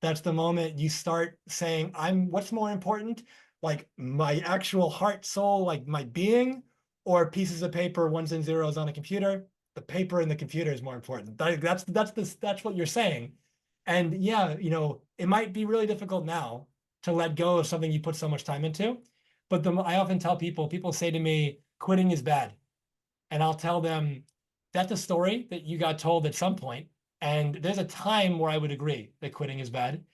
Speaker 1: That's the moment you start saying, what's more important? Like my actual heart, soul, like my being, or pieces of paper, ones and zeros on a computer? The paper and the computer is more important. That's what you're saying. And yeah, it might be really difficult now to let go of something you put so much time into. But I often tell people say to me, quitting is bad. And I'll tell them, that's a story that you got told at some point. And there's a time where I would agree that quitting is bad.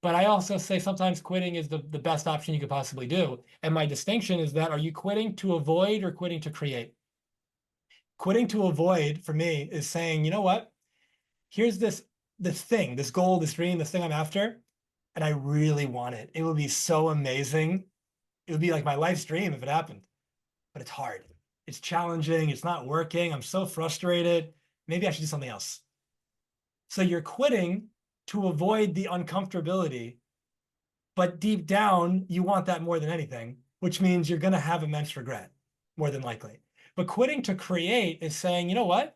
Speaker 1: But I also say sometimes quitting is the best option you could possibly do. And my distinction is that, are you quitting to avoid or quitting to create? Quitting to avoid for me is saying, you know what? Here's this thing, this goal, this dream, this thing I'm after, and I really want it. It would be so amazing. It would be like my life's dream if it happened. But it's hard. It's challenging. It's not working. I'm so frustrated. Maybe I should do something else. So you're quitting to avoid the uncomfortability, but deep down, you want that more than anything, which means you're going to have immense regret, more than likely. But quitting to create is saying, you know what?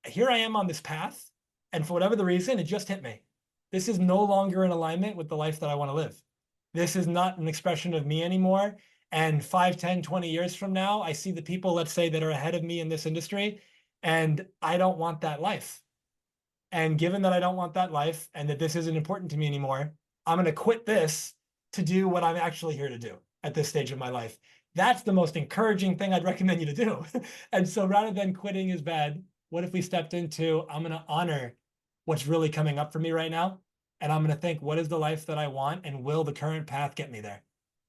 Speaker 1: Here I am on this path, and for whatever the reason, it just hit me. This is no longer in alignment with the life that I want to live. This is not an expression of me anymore. And 5, 10, 20 years from now, I see the people, let's say, that are ahead of me in this industry, and I don't want that life. And given that I don't want that life and that this isn't important to me anymore, I'm going to quit this to do what I'm actually here to do at this stage of my life. That's the most encouraging thing I'd recommend you to do. And so rather than quitting is bad, what if we stepped into, I'm going to honor what's really coming up for me right now? And I'm going to think, what is the life that I want? And will the current path get me there?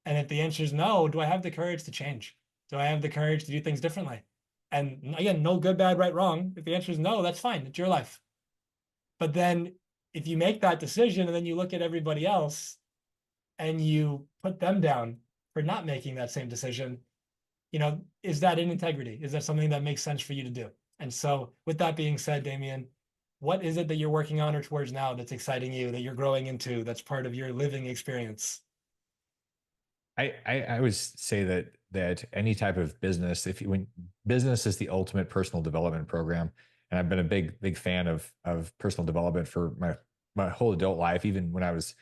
Speaker 1: And if the answer is no, do I have the courage to change? Do I have the courage to do things differently? And again, no good, bad, right, wrong. If the answer is no, that's fine. It's your life. But then if you make that decision and then you look at everybody else and you put them down for not making that same decision, is that in integrity? Is that something that makes sense for you to do? And so with that being said, Damion, what is it that you're working on or towards now that's exciting you, that you're growing into, that's part of your living experience?
Speaker 2: I always say that any type of business, if you when business is the ultimate personal development program, and I've been a big fan of personal development for my whole adult life, even when I was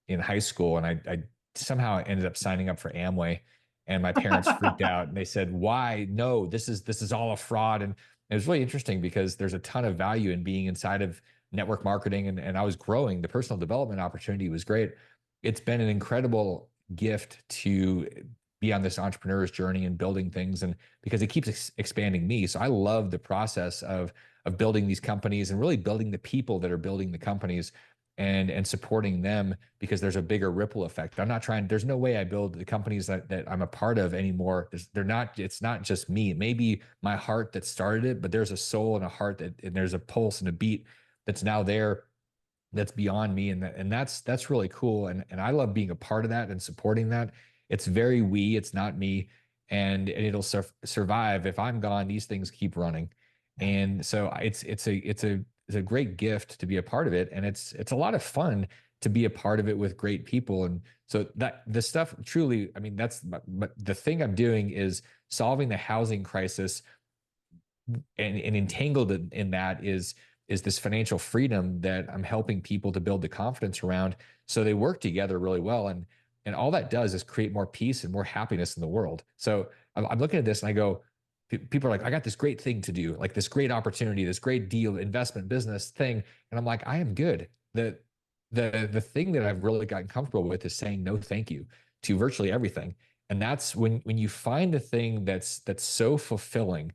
Speaker 2: in high school, and I somehow ended up signing up for Amway, and my parents freaked out and they said, "Why? No, this is all a fraud." And it was really interesting because there's a ton of value in being inside of network marketing, and I was growing. The personal development opportunity was great. It's been an incredible gift to be on this entrepreneur's journey and building things, and because it keeps expanding me. So I love the process of building these companies and really building the people that are building the companies and supporting them, because there's a bigger ripple effect. I'm not trying, there's no way I build the companies that I'm a part of anymore. They're not, it's not just me. It may be my heart that started it, but there's a soul and a heart and there's a pulse and a beat that's now there, that's beyond me. And that's really cool. And I love being a part of that and supporting that. It's very we, it's not me. And it'll survive. If I'm gone, these things keep running.
Speaker 1: Yeah.
Speaker 2: And so it's a great gift to be a part of it. And it's a lot of fun to be a part of it with great people. And so that the stuff truly, I mean, but the thing I'm doing is solving the housing crisis, and entangled in that is this financial freedom that I'm helping people to build the confidence around, so they work together really well. And all that does is create more peace and more happiness in the world. So I'm looking at this and I go, people are like, I got this great thing to do, like this great opportunity, this great deal, investment, business thing. And I'm like, I am good. The thing that I've really gotten comfortable with is saying no thank you to virtually everything. And that's when you find a thing that's so fulfilling,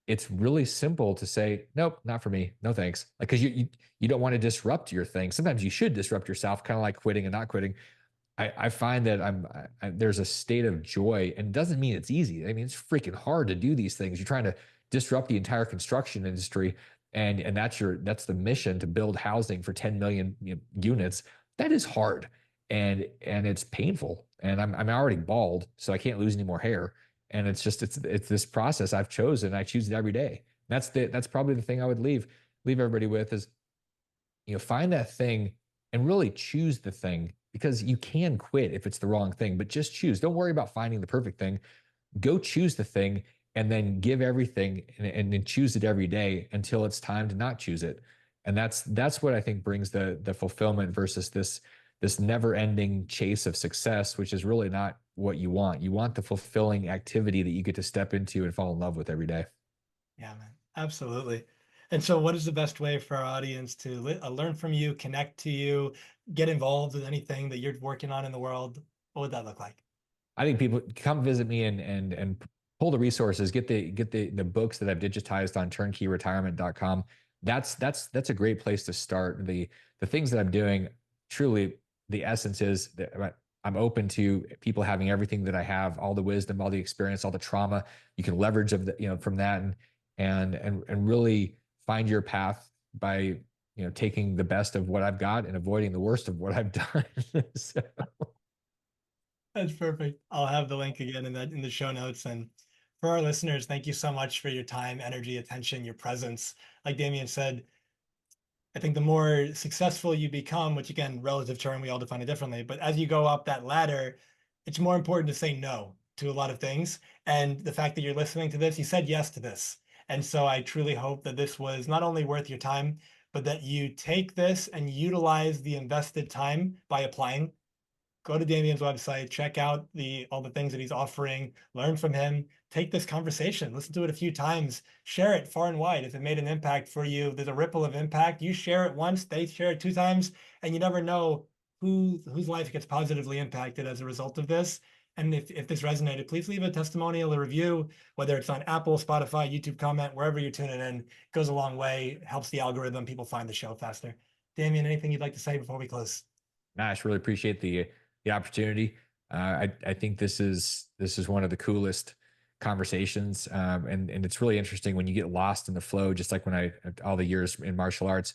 Speaker 2: it's really simple to say, nope, not for me. No thanks. Like, cause you don't want to disrupt your thing. Sometimes you should disrupt yourself, kind of like quitting and not quitting. I find that there's a state of joy, and it doesn't mean it's easy. I mean, it's freaking hard to do these things. You're trying to disrupt the entire construction industry, and that's the mission, to build housing for 10 million units. That is hard, and it's painful. And I'm already bald, so I can't lose any more hair. And it's this process I've chosen. I choose it every day. That's probably the thing I would leave everybody with is, find that thing and really choose the thing, because you can quit if it's the wrong thing, but just choose. Don't worry about finding the perfect thing. Go choose the thing and then give everything, and choose it every day until it's time to not choose it. And that's what I think brings the fulfillment versus this never-ending chase of success, which is really not what you want. You want the fulfilling activity that you get to step into and fall in love with every day.
Speaker 1: Yeah, man. Absolutely. And so what is the best way for our audience to learn from you, connect to you, get involved with anything that you're working on in the world? What would that look like?
Speaker 2: I think people come visit me and pull the resources, get the books that I've digitized on turnkeyretirement.com. That's a great place to start. The things that I'm doing, truly, the essence is that I'm open to people having everything that I have, all the wisdom, all the experience, all the trauma you can leverage from that, and really find your path by taking the best of what I've got and avoiding the worst of what I've done. So,
Speaker 1: That's perfect. I'll have the link again in the show notes. And for our listeners, thank you so much for your time, energy, attention, your presence. Like Damion said, I think the more successful you become, which again, relative term, we all define it differently, but as you go up that ladder, it's more important to say no to a lot of things. And the fact that you're listening to this, you said yes to this. And so I truly hope that this was not only worth your time, but that you take this and utilize the invested time by applying, go to Damien's website, check out all the things that he's offering, learn from him, take this conversation, listen to it a few times, share it far and wide. If it made an impact for you, there's a ripple of impact. You share it once, they share it 2 times, and you never know whose life gets positively impacted as a result of this. And if this resonated, please leave a testimonial, a review, whether it's on Apple, Spotify, YouTube comment, wherever you're tuning in. It goes a long way, helps the algorithm, people find the show faster. Damien, anything you'd like to say before we close?
Speaker 2: Nash, really appreciate the opportunity. I think this is one of the coolest conversations, and it's really interesting when you get lost in the flow. Just like when all the years in martial arts,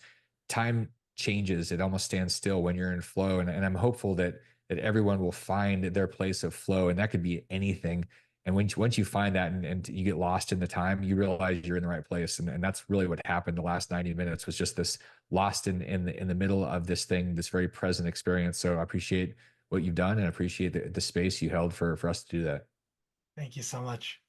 Speaker 2: time changes; it almost stands still when you're in flow. And I'm hopeful that everyone will find their place of flow, and that could be anything. And once you find that and you get lost in the time, you realize you're in the right place. And that's really what happened. The last 90 minutes was just this lost in the middle of this thing, this very present experience. So I appreciate what you've done and appreciate the space you held for us to do that.
Speaker 1: Thank you so much.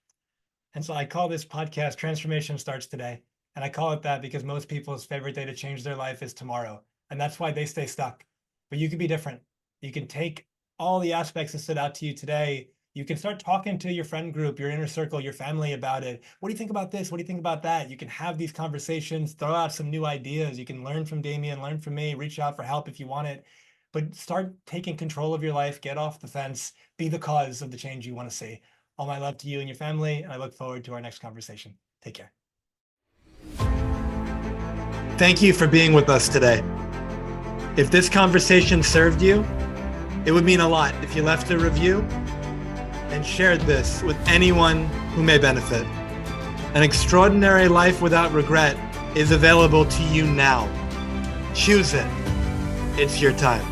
Speaker 1: And so I call this podcast Transformation Starts Today. And I call it that because most people's favorite day to change their life is tomorrow. And that's why they stay stuck. But you can be different. You can take all the aspects that stood out to you today. You can start talking to your friend group, your inner circle, your family about it. What do you think about this? What do you think about that? You can have these conversations, throw out some new ideas. You can learn from Damien, learn from me, reach out for help if you want it. But start taking control of your life, get off the fence, be the cause of the change you want to see. All my love to you and your family, and I look forward to our next conversation. Take care. Thank you for being with us today. If this conversation served you, it would mean a lot if you left a review and shared this with anyone who may benefit. An extraordinary life without regret is available to you now. Choose it. It's your time.